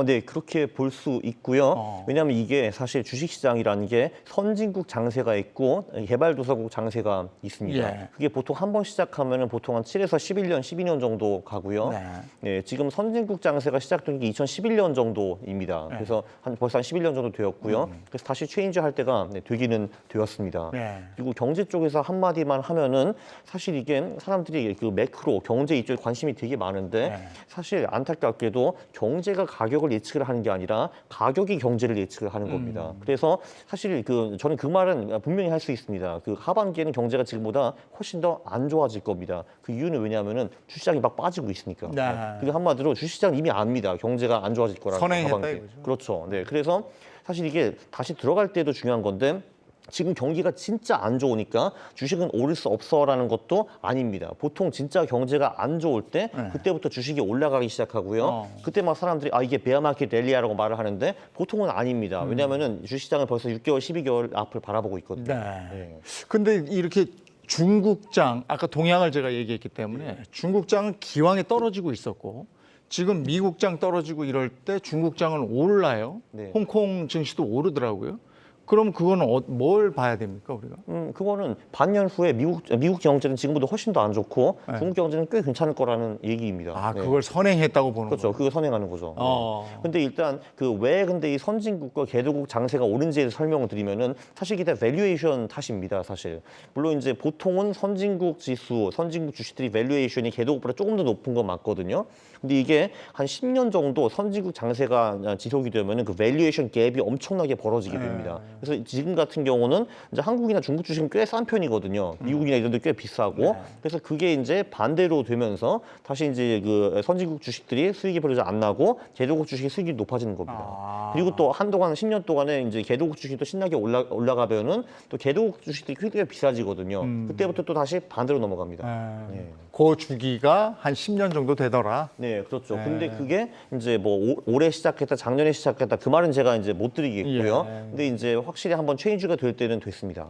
네, 그렇게 볼 수 있고요. 왜냐하면 이게 사실 주식시장이라는 게 선진국 장세가 있고 개발도서국 장세가 있습니다. 예. 그게 보통 한 번 시작하면 보통 한 7에서 11년, 12년 정도 가고요. 네. 네, 지금 선진국 장세가 시작된 게 2011년 정도입니다. 그래서 벌써 한 11년 정도 되었고요. 그래서 다시 체인지 할 때가 되기는 되었습니다. 네. 그리고 경제 쪽에서 한마디만 하면은 사실 이게 사람들이 그 매크로 경제 이쪽에 관심이 되게 많은데 네. 사실 안타깝게도 경제가 가격을 예측을 하는 게 아니라 가격이 경제를 예측을 하는 겁니다. 그래서 사실 저는 그 말은 분명히 할 수 있습니다. 그 하반기에는 경제가 지금보다 훨씬 더 안 좋아질 겁니다. 그 이유는 왜냐하면은 주시장이 막 빠지고 있으니까. 네. 그게 한마디로 주시장 이미 압니다. 경제가 안 좋아질 거라고. 선행했다 하반기에. 이거죠. 그렇죠. 네, 그래서 사실 이게 다시 들어갈 때도 중요한 건데. 지금 경기가 진짜 안 좋으니까 주식은 오를 수 없어라는 것도 아닙니다. 보통 진짜 경제가 안 좋을 때 그때부터 주식이 올라가기 시작하고요. 그때 막 사람들이 이게 베어마켓 랠리야라고 말을 하는데 보통은 아닙니다. 왜냐하면은 주식시장은 벌써 6개월, 12개월 앞을 바라보고 있거든요. 네. 근데 이렇게 중국장, 아까 동양을 제가 얘기했기 때문에 중국장은 기왕에 떨어지고 있었고 지금 미국장 떨어지고 이럴 때 중국장은 올라요. 네. 홍콩 증시도 오르더라고요. 그럼 그거는 뭘 봐야 됩니까 우리가? 그거는 반년 후에 미국 경제는 지금보다 훨씬 더 안 좋고 중국 경제는 꽤 괜찮을 거라는 얘기입니다. 아, 네. 그걸 선행했다고 보는 그렇죠. 거예요. 그거 선행하는 거죠. 어. 근데 일단 근데 이 선진국과 개도국 장세가 오른지에 설명을 드리면은 사실 이게 밸류에이션 탓입니다. 사실 물론 이제 보통은 선진국 지수, 선진국 주식들이 밸류에이션이 개도국보다 조금 더 높은 건 맞거든요. 근데 이게 한 10년 정도 선진국 장세가 지속이 되면은 그 밸류에이션 갭이 엄청나게 벌어지게 됩니다. 그래서 지금 같은 경우는 이제 한국이나 중국 주식은 꽤 싼 편이거든요. 미국이나 이런 데 꽤 비싸고. 그래서 그게 이제 반대로 되면서 다시 이제 그 선진국 주식들이 수익이 별로 안 나고 개도국 주식의 수익이 높아지는 겁니다. 그리고 또 한동안 10년 동안에 이제 개도국 주식이 또 신나게 올라가면은 또 개도국 주식들이 꽤 비싸지거든요. 그때부터 또 다시 반대로 넘어갑니다. 네. 그 주기가 한 10년 정도 되더라. 네, 그렇죠. 근데 그게 이제 뭐 올해 시작했다, 작년에 시작했다 그 말은 제가 이제 못 드리겠고요. 근데 이제 확실히 한번 체인지가 될 때는 됐습니다.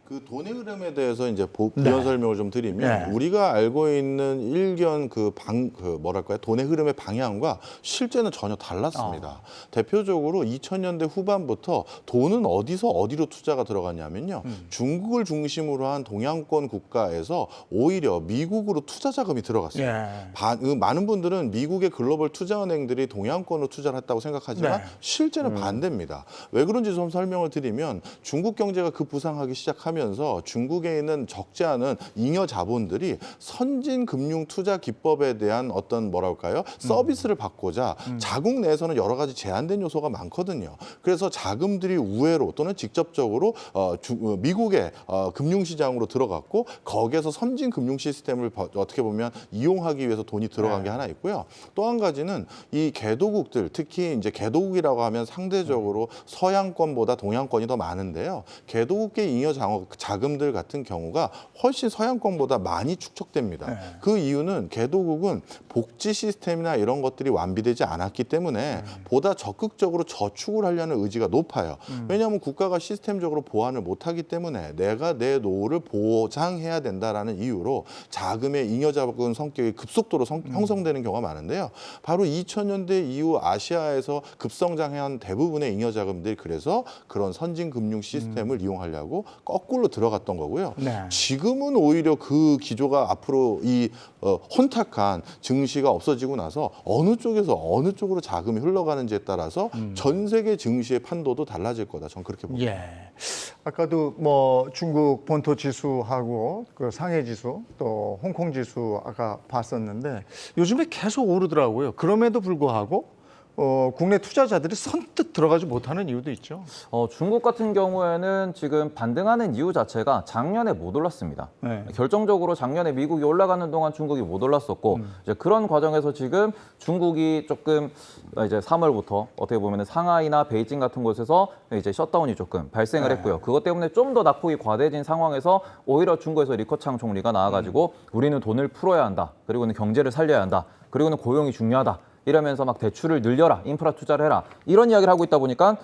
그 돈의 흐름에 대해서 이제 부연 설명을 좀 드리면 네. 우리가 알고 있는 일견 뭐랄까요 돈의 흐름의 방향과 실제는 전혀 달랐습니다. 대표적으로 2000년대 후반부터 돈은 어디로 투자가 들어갔냐면요. 중국을 중심으로 한 동양권 국가에서 오히려 미국으로 투자 자금이 들어갔어요. 많은 분들은 미국의 글로벌 투자은행들이 동양권으로 투자를 했다고 생각하지만 실제는 반대입니다. 왜 그런지 좀 설명을 드리면 중국 경제가 급부상하기 시작하면 하면서 중국에 있는 적지 않은 잉여 자본들이 선진 금융 투자 기법에 대한 어떤 뭐랄까요? 서비스를 받고자 자국 내에서는 여러 가지 제한된 요소가 많거든요. 그래서 자금들이 우회로 또는 직접적으로 미국의 금융시장으로 들어갔고 거기에서 선진 금융 시스템을 어떻게 보면 이용하기 위해서 돈이 들어간 게 하나 있고요. 또 한 가지는 이 개도국들, 특히 이제 개도국이라고 하면 상대적으로 서양권보다 동양권이 더 많은데요. 개도국계 잉여 자금들 같은 경우가 훨씬 서양권보다 많이 축적됩니다. 그 이유는 개도국은 복지 시스템이나 이런 것들이 완비되지 않았기 때문에 보다 적극적으로 저축을 하려는 의지가 높아요. 왜냐하면 국가가 시스템적으로 보완을 못하기 때문에 내가 내 노후를 보장해야 된다라는 이유로 자금의 잉여 자금 성격이 급속도로 형성되는 경우가 많은데요. 바로 2000년대 이후 아시아에서 급성장한 대부분의 잉여 자금들이 그래서 그런 선진 금융 시스템을 이용하려고 거꾸로 들어갔던 거고요. 네. 지금은 오히려 그 기조가 앞으로 이 혼탁한 증시가 없어지고 나서 어느 쪽에서 어느 쪽으로 자금이 흘러가는지에 따라서 전 세계 증시의 판도도 달라질 거다. 저는 그렇게 봅니다. 예. 아까도 뭐 중국 본토 지수하고 그 상해 지수 또 홍콩 지수 아까 봤었는데 요즘에 계속 오르더라고요. 그럼에도 불구하고 국내 투자자들이 선뜻 들어가지 못하는 이유도 있죠. 중국 같은 경우에는 지금 반등하는 이유 자체가 작년에 못 올랐습니다. 네. 결정적으로 작년에 미국이 올라가는 동안 중국이 못 올랐었고 이제 그런 과정에서 지금 중국이 조금 이제 3월부터 어떻게 보면 상하이나 베이징 같은 곳에서 이제 셧다운이 조금 발생을 했고요. 그것 때문에 좀 더 낙폭이 과대해진 상황에서 오히려 중국에서 리커창 총리가 나와가지고 우리는 돈을 풀어야 한다. 그리고는 경제를 살려야 한다. 그리고는 고용이 중요하다. 이러면서 막 대출을 늘려라, 인프라 투자를 해라 이런 이야기를 하고 있다 보니까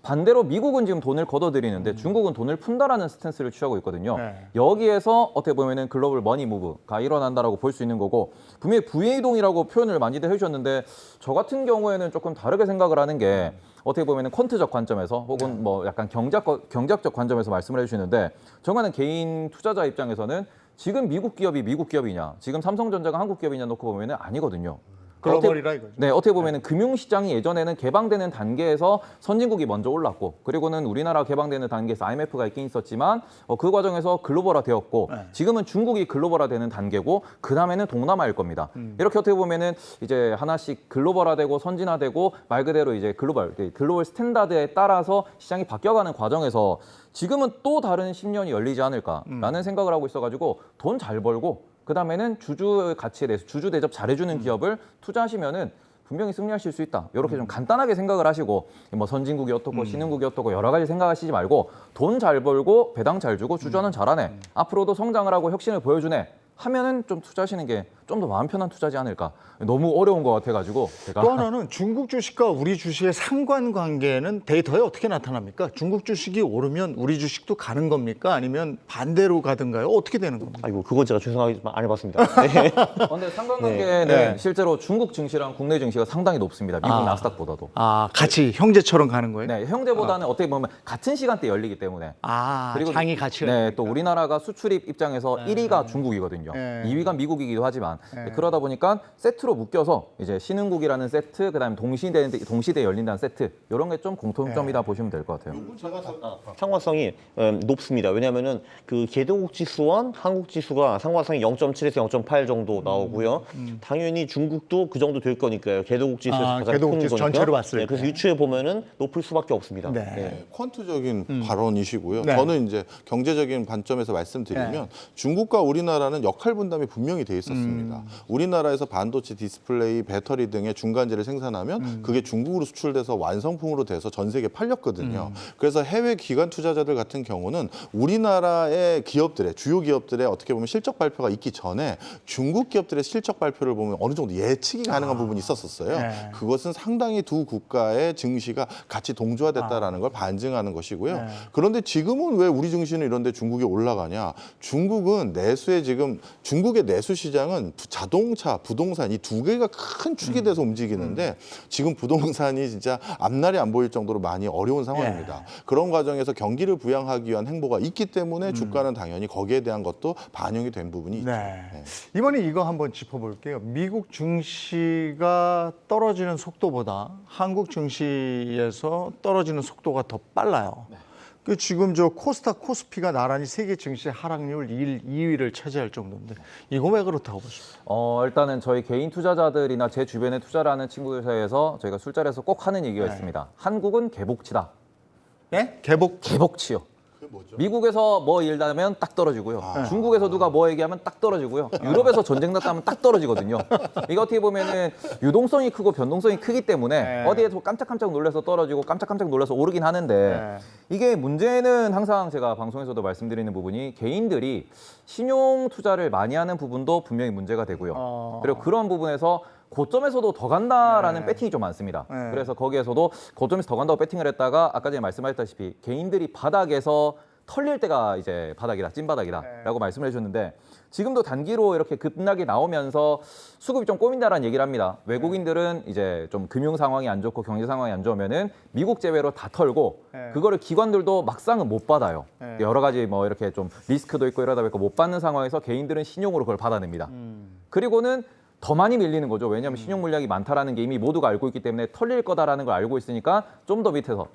반대로 미국은 지금 돈을 걷어들이는데 중국은 돈을 푼다라는 스탠스를 취하고 있거든요. 네. 여기에서 어떻게 보면은 글로벌 머니 무브가 일어난다라고 볼 수 있는 거고 분명히 부의이동이라고 표현을 많이들 해주셨는데 저 같은 경우에는 조금 다르게 생각을 하는 게 어떻게 보면은 퀀트적 관점에서 혹은 뭐 약간 경제학적 관점에서 말씀을 해주시는데 정말은 개인 투자자 입장에서는 지금 미국 기업이 미국 기업이냐 지금 삼성전자가 한국 기업이냐 놓고 보면은 아니거든요. 글로벌이라 이거죠. 네, 어떻게 보면은 금융시장이 예전에는 개방되는 단계에서 선진국이 먼저 올랐고, 그리고는 우리나라 개방되는 단계에서 IMF가 있긴 있었지만 그 과정에서 글로벌화 되었고, 지금은 중국이 글로벌화 되는 단계고, 그 다음에는 동남아일 겁니다. 이렇게 어떻게 보면은 이제 하나씩 글로벌화되고 선진화되고 말 그대로 이제 글로벌 스탠다드에 따라서 시장이 바뀌어가는 과정에서 지금은 또 다른 10년이 열리지 않을까라는 생각을 하고 있어가지고 돈 잘 벌고. 그 다음에는 주주 가치에 대해서 주주 대접 잘해주는 기업을 투자하시면은 분명히 승리하실 수 있다. 이렇게 좀 간단하게 생각을 하시고 뭐 선진국이 어떻고 신흥국이 어떻고 여러 가지 생각하시지 말고 돈 잘 벌고 배당 잘 주고 주주는 잘하네. 앞으로도 성장을 하고 혁신을 보여주네. 하면은 좀 투자하시는 게 좀 더 마음 편한 투자지 않을까. 너무 어려운 것 같아가지고 제가 또 하나는 중국 주식과 우리 주식의 상관관계는 데이터에 어떻게 나타납니까? 중국 주식이 오르면 우리 주식도 가는 겁니까? 아니면 반대로 가든가요? 어떻게 되는 겁니까? 아이고 그건 제가 죄송하지만 안 해봤습니다. 네. 근데 상관관계는 네. 실제로 중국 증시랑 국내 증시가 상당히 높습니다. 미국 나스닥보다도. 같이 형제처럼 가는 거예요? 네, 형제보다는 어떻게 보면 같은 시간대에 열리기 때문에. 장이 같이. 네, 또 우리나라가 수출입 입장에서 1위가 중국이거든요. 네. 2위가 미국이기도 하지만 그러다 보니까 세트로 묶여서 이제 신흥국이라는 세트, 그다음에 동시대에 열린다는 세트 이런 게 좀 공통점이다 보시면 될 것 같아요. 상관성이 높습니다. 왜냐하면은 그 개도국 지수와 한국 지수가 상관성이 0.7에서 0.8 정도 나오고요. 당연히 중국도 그 정도 될 거니까요. 개도국 지수에서 가장 개도국 큰 지수 거니까. 전체로 봤을 때. 그래서 유추해 보면은 높을 수밖에 없습니다. 네. 네, 퀀트적인 발언이시고요. 네. 저는 이제 경제적인 관점에서 말씀드리면 중국과 우리나라는 역할 분담이 분명히 돼 있었습니다. 우리나라에서 반도체, 디스플레이, 배터리 등의 중간재를 생산하면 그게 중국으로 수출돼서 완성품으로 돼서 전 세계에 팔렸거든요. 그래서 해외 기관 투자자들 같은 경우는 우리나라의 기업들의 주요 기업들의 어떻게 보면 실적 발표가 있기 전에 중국 기업들의 실적 발표를 보면 어느 정도 예측이 가능한 부분이 있었어요. 네. 그것은 상당히 두 국가의 증시가 같이 동조화됐다라는 걸 반증하는 것이고요. 그런데 지금은 왜 우리 증시는 이런데 중국이 올라가냐? 중국은 내수에 지금 중국의 내수 시장은 자동차, 부동산 이 두 개가 큰 축이 돼서 움직이는데 지금 부동산이 진짜 앞날이 안 보일 정도로 많이 어려운 상황입니다. 그런 과정에서 경기를 부양하기 위한 행보가 있기 때문에 주가는 당연히 거기에 대한 것도 반영이 된 부분이 있죠. 네. 이번에 이거 한번 짚어볼게요. 미국 증시가 떨어지는 속도보다 한국 증시에서 떨어지는 속도가 더 빨라요. 그 지금 저 코스닥 코스피가 나란히 세계 증시 하락률 2위를 차지할 정도인데 이거 왜 그렇다고 보십니까? 일단은 저희 개인 투자자들이나 제 주변에 투자를 하는 친구들 사이에서 저희가 술자리에서 꼭 하는 얘기가 있습니다. 한국은 개복치다. 네? 개복치요. 미국에서 뭐 일하면 딱 떨어지고요. 중국에서 누가 뭐 얘기하면 딱 떨어지고요. 유럽에서 전쟁 났다 하면 딱 떨어지거든요. 이게 어떻게 보면은 유동성이 크고 변동성이 크기 때문에 어디에서 깜짝깜짝 놀라서 떨어지고 깜짝깜짝 놀라서 오르긴 하는데 이게 문제는 항상 제가 방송에서도 말씀드리는 부분이 개인들이 신용 투자를 많이 하는 부분도 분명히 문제가 되고요. 그리고 그런 부분에서 고점에서도 더 간다라는 배팅이 좀 많습니다. 그래서 거기에서도 고점에서 더 간다고 배팅을 했다가 아까 전에 말씀하셨다시피 개인들이 바닥에서 털릴 때가 이제 바닥이다, 찐바닥이다라고 말씀을 해주셨는데 지금도 단기로 이렇게 급락이 나오면서 수급이 좀 꼬민다라는 얘기를 합니다. 외국인들은 이제 좀 금융 상황이 안 좋고 경제 상황이 안 좋으면은 미국 제외로 다 털고 그거를 기관들도 막상은 못 받아요. 여러 가지 뭐 이렇게 좀 리스크도 있고 이러다 보니까 못 받는 상황에서 개인들은 신용으로 그걸 받아냅니다. 그리고는 더 많이 밀리는 거죠. 왜냐하면 신용 물량이 많다라는 게 이미 모두가 알고 있기 때문에 털릴 거다라는 걸 알고 있으니까 좀 더 밑에서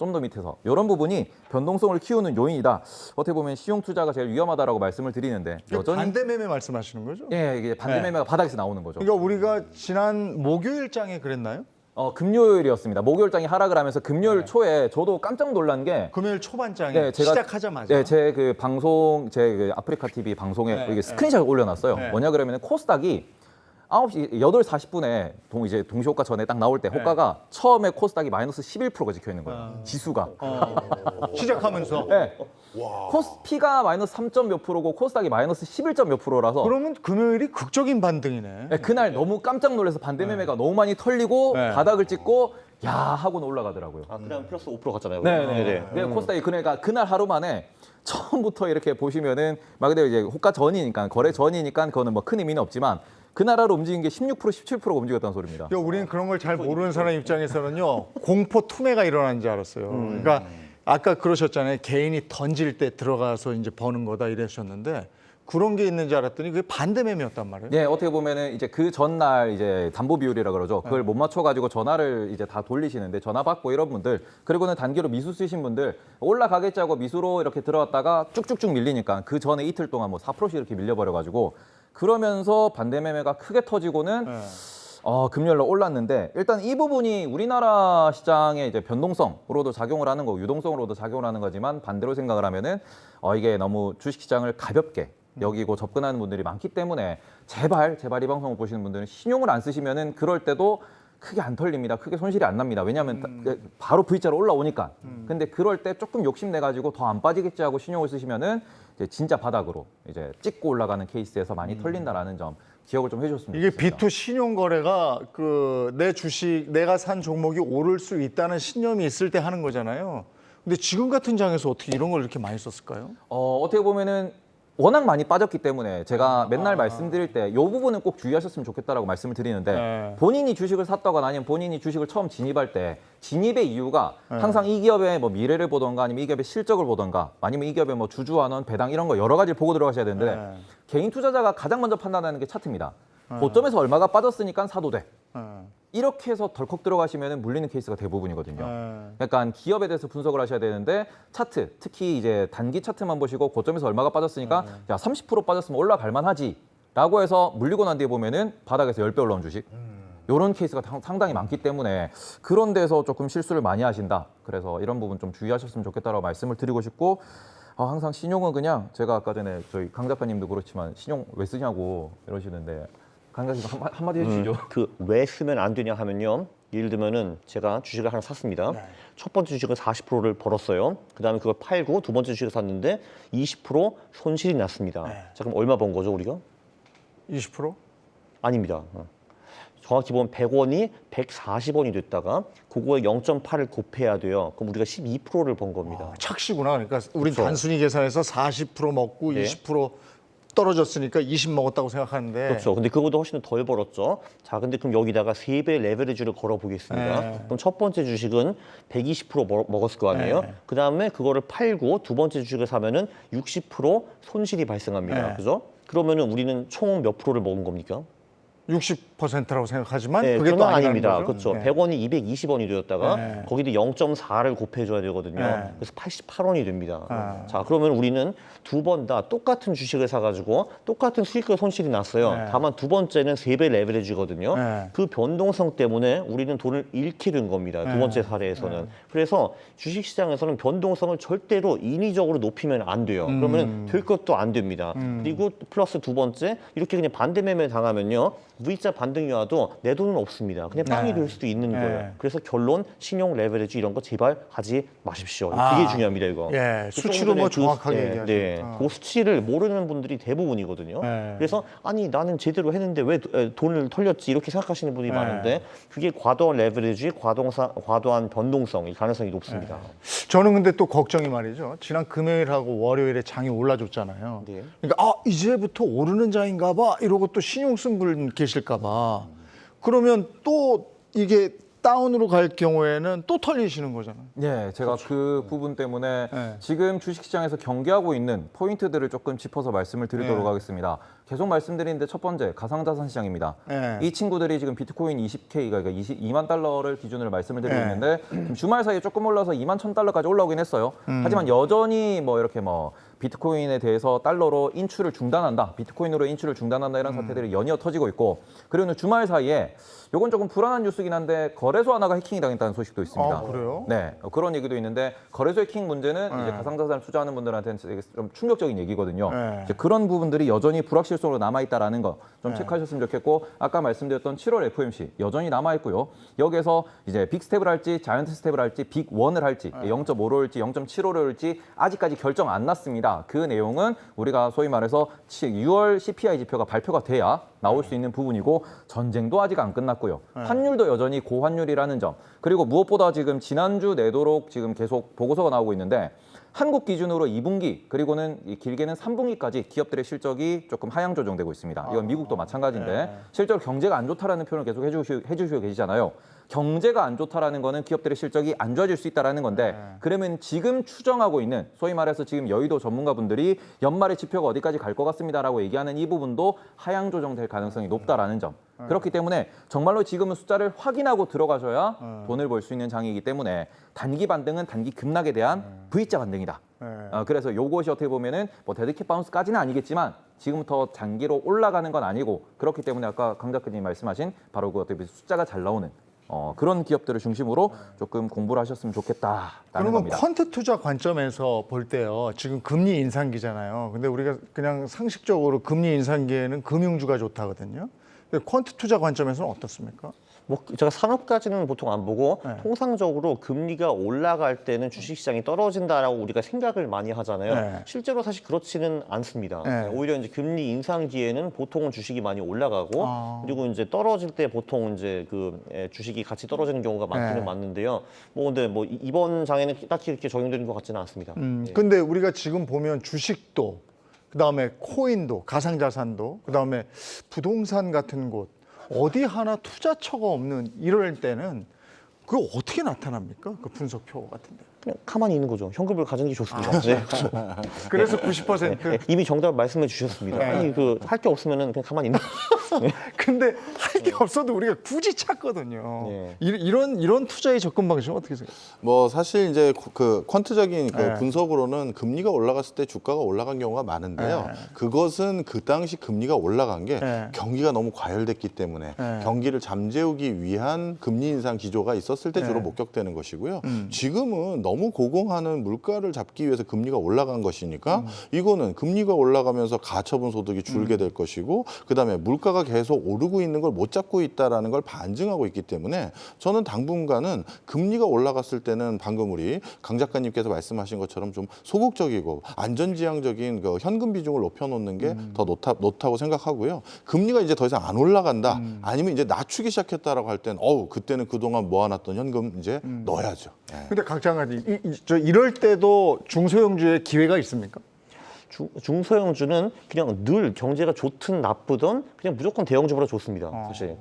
이런 부분이 변동성을 키우는 요인이다. 어떻게 보면 신용 투자가 제일 위험하다라고 말씀을 드리는데 여전히 반대 매매 말씀하시는 거죠? 예, 이게 반대 매매가 바닥에서 나오는 거죠. 그러니까 우리가 지난 목요일장에 그랬나요? 금요일이었습니다. 목요일장이 하락을 하면서 금요일 초에 저도 깜짝 놀란 게 금요일 초반장에 네, 제가 시작하자마자 네, 제 그 방송 제 그 아프리카 TV 방송에 이게 스크린샷을 올려놨어요. 뭐냐 그러면 코스닥이 9시 8시 40분에 이제 동시호가 전에 딱 나올 때 호가가 처음에 코스닥이 마이너스 11%가 찍혀 있는 거예요. 지수가. 시작하면서 네. 코스피가 마이너스 3점 몇 프로고 코스닥이 마이너스 11점 몇 프로라서 그러면 금요일이 극적인 반등이네. 네, 그날 너무 깜짝 놀라서 반대 매매가 너무 많이 털리고 바닥을 찍고 야 하고는 올라가더라고요. 그냥 플러스 5% 갔잖아요. 네. 코스닥이 그러니까 그날 하루 만에 처음부터 이렇게 보시면은 말 그대로 이제 호가 전이니까 거래 전이니까 그거는 뭐 큰 의미는 없지만 그 나라로 움직인 게 16%, 17%가 움직였다는 소리입니다. 그러니까 우리는 그런 걸 잘 모르는 사람 입장에서는요 공포 투매가 일어난 줄 알았어요. 그러니까 아까 그러셨잖아요. 개인이 던질 때 들어가서 이제 버는 거다 이러셨는데 그런 게 있는 줄 알았더니 그게 반대 매매였단 말이에요. 네, 어떻게 보면은 이제 그 전날 이제 담보 비율이라 그러죠. 그걸 못 맞춰가지고 전화를 이제 다 돌리시는데 전화 받고 이런 분들 그리고는 단기로 미수 쓰신 분들 올라가겠지 하고 미수로 이렇게 들어갔다가 쭉쭉쭉 밀리니까 그 전에 이틀 동안 뭐 4%씩 이렇게 밀려버려가지고 그러면서 반대 매매가 크게 터지고는 금요일로 올랐는데 일단 이 부분이 우리나라 시장의 이제 변동성으로도 작용을 하는 거고 유동성으로도 작용을 하는 거지만 반대로 생각을 하면은 이게 너무 주식시장을 가볍게 여기고 접근하는 분들이 많기 때문에 제발 이 방송을 보시는 분들은 신용을 안 쓰시면은 그럴 때도 크게 안 털립니다. 크게 손실이 안 납니다. 왜냐하면 바로 V자로 올라오니까. 근데 그럴 때 조금 욕심내가지고 더 안 빠지겠지 하고 신용을 쓰시면은 이제 진짜 바닥으로 이제 찍고 올라가는 케이스에서 많이 털린다라는 점 기억을 좀 해줬으면 이게 좋겠습니다. B2 신용 거래가 그 내 주식 내가 산 종목이 오를 수 있다는 신념이 있을 때 하는 거잖아요. 근데 지금 같은 장에서 어떻게 이런 걸 이렇게 많이 썼을까요? 어떻게 보면은 워낙 많이 빠졌기 때문에 제가 맨날 말씀드릴 때 이 부분은 꼭 주의하셨으면 좋겠다라고 말씀을 드리는데 본인이 주식을 샀다거나 아니면 본인이 주식을 처음 진입할 때 진입의 이유가 항상 이 기업의 뭐 미래를 보던가 아니면 이 기업의 실적을 보던가 아니면 이 기업의 뭐 주주환원, 배당 이런 거 여러 가지를 보고 들어가셔야 되는데 개인 투자자가 가장 먼저 판단하는 게 차트입니다. 고점에서 얼마가 빠졌으니까 사도 돼. 이렇게 해서 덜컥 들어가시면 물리는 케이스가 대부분이거든요. 약간 기업에 대해서 분석을 하셔야 되는데 차트, 특히 이제 단기 차트만 보시고 고점에서 얼마가 빠졌으니까 야 30% 빠졌으면 올라갈 만하지 라고 해서 물리고 난 뒤에 보면은 바닥에서 10배 올라온 주식 이런 케이스가 상당히 많기 때문에 그런 데서 조금 실수를 많이 하신다. 그래서 이런 부분 좀 주의하셨으면 좋겠다라고 말씀을 드리고 싶고 항상 신용은 그냥 제가 아까 전에 저희 강 작가님도 그렇지만 신용 왜 쓰냐고 이러시는데 강 작가님 한마디 해주시죠. 그 왜 쓰면 안 되냐 하면요. 예를 들면은 제가 주식을 하나 샀습니다. 첫 번째 주식은 40%를 벌었어요. 그다음에 그걸 팔고 두 번째 주식을 샀는데 20% 손실이 났습니다. 자, 그럼 얼마 번 거죠, 우리가? 20%? 아닙니다. 정확히 보면 100원이 140원이 됐다가 그거에 0.8을 곱해야 돼요. 그럼 우리가 12%를 번 겁니다. 착시구나. 그러니까 우린 그렇죠. 단순히 계산해서 40% 먹고 네. 20% 떨어졌으니까 20 먹었다고 생각하는데 그렇죠. 근데 그거보다 훨씬 덜 벌었죠. 자, 근데 그럼 여기다가 3배의 레버리지를 걸어 보겠습니다. 그럼 첫 번째 주식은 120% 먹었을 거 아니에요? 그 다음에 그거를 팔고 두 번째 주식을 사면은 60% 손실이 발생합니다. 그죠? 그러면은 우리는 총 몇 프로를 먹은 겁니까? 60%라고 생각하지만 네, 그게 또 그건 아니라는 아닙니다. 거죠? 그렇죠. 네. 100원이 220원이 되었다가 네. 거기도 0.4를 곱해줘야 되거든요. 네. 그래서 88원이 됩니다. 아. 자, 그러면 우리는 두 번 다 똑같은 주식을 사가지고 똑같은 수익과 손실이 났어요. 네. 다만 두 번째는 3배 레버리지거든요. 네. 그 변동성 때문에 우리는 돈을 잃게 된 겁니다. 두 번째 사례에서는. 그래서 주식시장에서는 변동성을 절대로 인위적으로 높이면 안 돼요. 그러면 될 것도 안 됩니다. 그리고 플러스 두 번째, 이렇게 그냥 반대 매매 당하면요. V자 반등이 와도 내 돈은 없습니다. 그냥 빵이 네. 될 수도 있는 네. 거예요. 그래서 결론, 신용 레버리지 이런 거 제발 하지 마십시오. 아. 되게 중요합니다, 이거. 예, 그 수치로 뭐 조금 전에 정확하게 네, 얘기하죠. 네. 그 수치를 모르는 분들이 대부분이거든요. 네. 그래서 아니 나는 제대로 했는데 왜 돈을 털렸지 이렇게 생각하시는 분이 네. 많은데 그게 과도한 레버리지, 과도한 변동성 이 가능성이 높습니다. 저는 근데 또 걱정이 말이죠. 지난 금요일하고 월요일에 장이 올라줬잖아요. 네. 그러니까 이제부터 오르는 장인가 봐 이러고 또 신용 쓴 분 계실까 봐. 그러면 또 이게 다운으로 갈 경우에는 또 털리시는 거잖아요. 네, 제가 그 부분 때문에 네. 지금 주식시장에서 경계하고 있는 포인트들을 조금 짚어서 말씀을 드리도록 네. 하겠습니다. 계속 말씀드리는데 첫 번째 가상자산 시장입니다. 네. 이 친구들이 지금 비트코인 20K, 그러니까 2만 달러를 기준으로 말씀을 드리고 네. 있는데 주말 사이에 조금 올라서 2만 1,000달러까지 올라오긴 했어요. 하지만 여전히 뭐 이렇게 뭐 비트코인에 대해서 달러로 인출을 중단한다, 비트코인으로 인출을 중단한다 이런 사태들이 연이어 터지고 있고, 그리고 주말 사이에 요건 조금 불안한 뉴스긴 한데 거래소 하나가 해킹이 당했다는 소식도 있습니다. 아, 그래요? 네, 그런 얘기도 있는데 거래소 해킹 문제는 이제 가상자산을 투자하는 분들한테는 되게 좀 충격적인 얘기거든요. 네. 이제 그런 부분들이 여전히 불확실성으로 남아 있다라는 거 좀 체크하셨으면 좋겠고, 아까 말씀드렸던 7월 FOMC 여전히 남아 있고요. 여기에서 이제 빅 스텝을 할지 자이언트 스텝을 할지 빅 원을 할지 0.5로 할지 0.75로 할지 아직까지 결정 안 났습니다. 그 내용은 우리가 소위 말해서 6월 CPI 지표가 발표가 돼야 나올 수 있는 부분이고, 전쟁도 아직 안 끝났고요. 환율도 여전히 고환율이라는 점, 그리고 무엇보다 지금 지난주 내도록 지금 계속 보고서가 나오고 있는데 한국 기준으로 2분기 그리고는 길게는 3분기까지 기업들의 실적이 조금 하향 조정되고 있습니다. 이건 미국도 마찬가지인데 실제로 경제가 안 좋다라는 표현을 계속 해주시고 계시잖아요. 경제가 안 좋다라는 거는 기업들의 실적이 안 좋아질 수 있다라는 건데, 그러면 지금 추정하고 있는 소위 말해서 지금 여의도 전문가분들이 연말에 지표가 어디까지 갈 것 같습니다라고 얘기하는 이 부분도 하향 조정될 가능성이 높다라는 점. 그렇기 때문에 정말로 지금은 숫자를 확인하고 들어가셔야 돈을 벌 수 있는 장이기 때문에 단기 반등은 단기 급락에 대한 V자 반등이다. 그래서 요것이 어떻게 보면은 뭐 데드캣 바운스까지는 아니겠지만 지금부터 장기로 올라가는 건 아니고, 그렇기 때문에 아까 강 작가님이 말씀하신 바로 그 어떻게 숫자가 잘 나오는 그런 기업들을 중심으로 조금 공부를 하셨으면 좋겠다라는 그러면 겁니다. 퀀트 투자 관점에서 볼 때요. 지금 금리 인상기잖아요. 근데 우리가 그냥 상식적으로 금리 인상기에는 금융주가 좋다거든요. 근데 퀀트 투자 관점에서는 어떻습니까? 뭐 제가 산업까지는 보통 안 보고 네. 통상적으로 금리가 올라갈 때는 주식시장이 떨어진다라고 우리가 생각을 많이 하잖아요. 네. 실제로 사실 그렇지는 않습니다. 네. 오히려 이제 금리 인상기에는 보통은 주식이 많이 올라가고 아. 그리고 이제 떨어질 때 보통 이제 주식이 같이 떨어지는 경우가 많기는 네. 맞는데요. 뭐 근데 뭐 이번 장에는 딱히 이렇게 적용되는 것 같지는 않습니다. 예. 근데 우리가 지금 보면 주식도, 그다음에 코인도, 가상자산도, 그다음에 부동산 같은 곳 어디 하나 투자처가 없는 이럴 때는 그거 어떻게 나타납니까? 그 분석표 같은데. 그냥 가만히 있는 거죠. 현금을 가지는 게 좋습니다. 네. 그래서 90%. 네, 이미 정답 말씀해 주셨습니다. 아니 할 게 없으면 그냥 가만히 있는. 근데 할 게 없어도 우리가 굳이 찾거든요. 네. 이런 투자의 접근 방식은 어떻게 생각하세요? 뭐 사실 이제 그 퀀트적인 그 네. 분석으로는 금리가 올라갔을 때 주가가 올라간 경우가 많은데요. 네. 그것은 그 당시 금리가 올라간 게 네. 경기가 너무 과열됐기 때문에 네. 경기를 잠재우기 위한 금리 인상 기조가 있었을 때 주로 네. 목격되는 것이고요. 지금은 너무 고공하는 물가를 잡기 위해서 금리가 올라간 것이니까 이거는 금리가 올라가면서 가처분 소득이 줄게 될 것이고, 그다음에 물가가 계속 오르고 있는 걸 못 잡고 있다라는 걸 반증하고 있기 때문에 저는 당분간은 금리가 올라갔을 때는 방금 우리 강 작가님께서 말씀하신 것처럼 좀 소극적이고 안전지향적인 그 현금 비중을 높여놓는 게 더 좋다고 생각하고요. 금리가 이제 더 이상 안 올라간다, 아니면 이제 낮추기 시작했다라고 할 땐 그때는 그동안 모아놨던 현금 이제 넣어야죠. 예. 근데 각 장관님, 이럴 때도 중소형주의 기회가 있습니까? 중소형주는 그냥 늘 경제가 좋든 나쁘든 그냥 무조건 대형주보다 좋습니다. 사실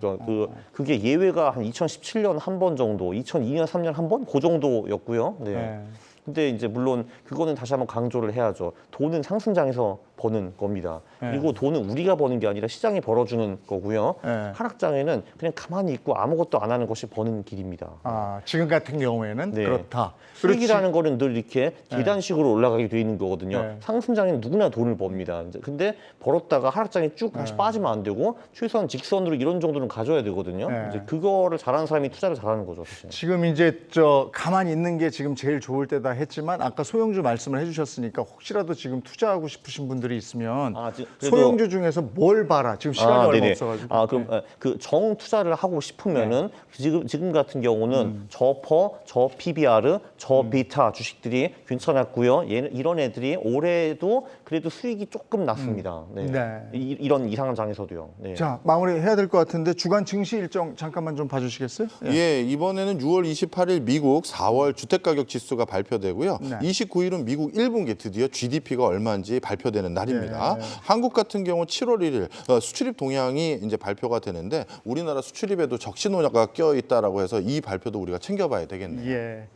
그게 예외가 한 2017년 한 번 정도, 2002년 3년 한 번 그 정도였고요. 네. 네. 근데 이제 물론 그거는 다시 한번 강조를 해야죠. 돈은 상승장에서 버는 겁니다. 네. 그리고 돈은 우리가 버는 게 아니라 시장이 벌어주는 거고요. 네. 하락장에는 그냥 가만히 있고 아무것도 안 하는 것이 버는 길입니다. 아, 지금 같은 경우에는 네. 그렇다. 수익이라는 거는 늘 이렇게 계단식으로 올라가게 돼 있는 거거든요. 네. 상승장에는 누구나 돈을 법니다. 이제 근데 벌었다가 하락장에 쭉 다시 빠지면 안 되고 최소한 직선으로 이런 정도는 가져야 되거든요. 네. 이제 그거를 잘하는 사람이 투자를 잘하는 거죠, 사실. 지금 이제 가만히 있는 게 지금 제일 좋을 때다 했지만 아까 소형주 말씀을 해주셨으니까 혹시라도 지금 투자하고 싶으신 분들이 있으면 그래도- 소형주 중에서 뭘 봐라. 지금 시간이 얼마 네네. 없어가지고. 그럼 그 정 투자를 하고 싶으면은 지금 같은 경우는 저퍼, 저 PBR, 저 비타 주식들이 괜찮았고요. 이런 애들이 올해도 그래도 수익이 조금 났습니다. 네. 네. 이런 이상한 장에서도요. 네. 자, 마무리해야 될 것 같은데 주간 증시 일정 잠깐만 좀 봐주시겠어요? 예, 이번에는 6월 28일 미국 4월 주택가격 지수가 발표되고요. 네. 29일은 미국 1분기 드디어 GDP가 얼마인지 발표되는 날입니다. 네. 한국 같은 경우 7월 1일 수출입 동향이 이제 발표가 되는데 우리나라 수출입에도 적신호가 껴 있다라고 해서 이 발표도 우리가 챙겨봐야 되겠네요. 예.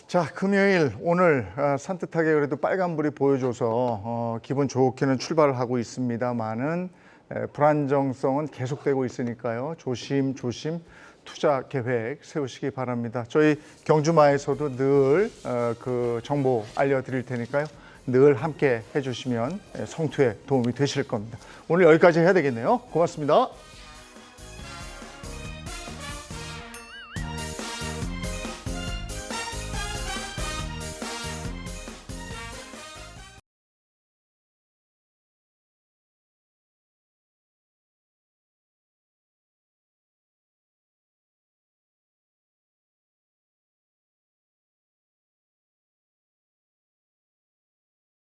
자, 금요일 오늘 산뜻하게 그래도 빨간불이 보여줘서 기분 좋게는 출발을 하고 있습니다만은 불안정성은 계속되고 있으니까요. 조심조심 투자 계획 세우시기 바랍니다. 저희 경주마에서도 늘 그 정보 알려드릴 테니까요. 늘 함께 해주시면 성투에 도움이 되실 겁니다. 오늘 여기까지 해야 되겠네요. 고맙습니다.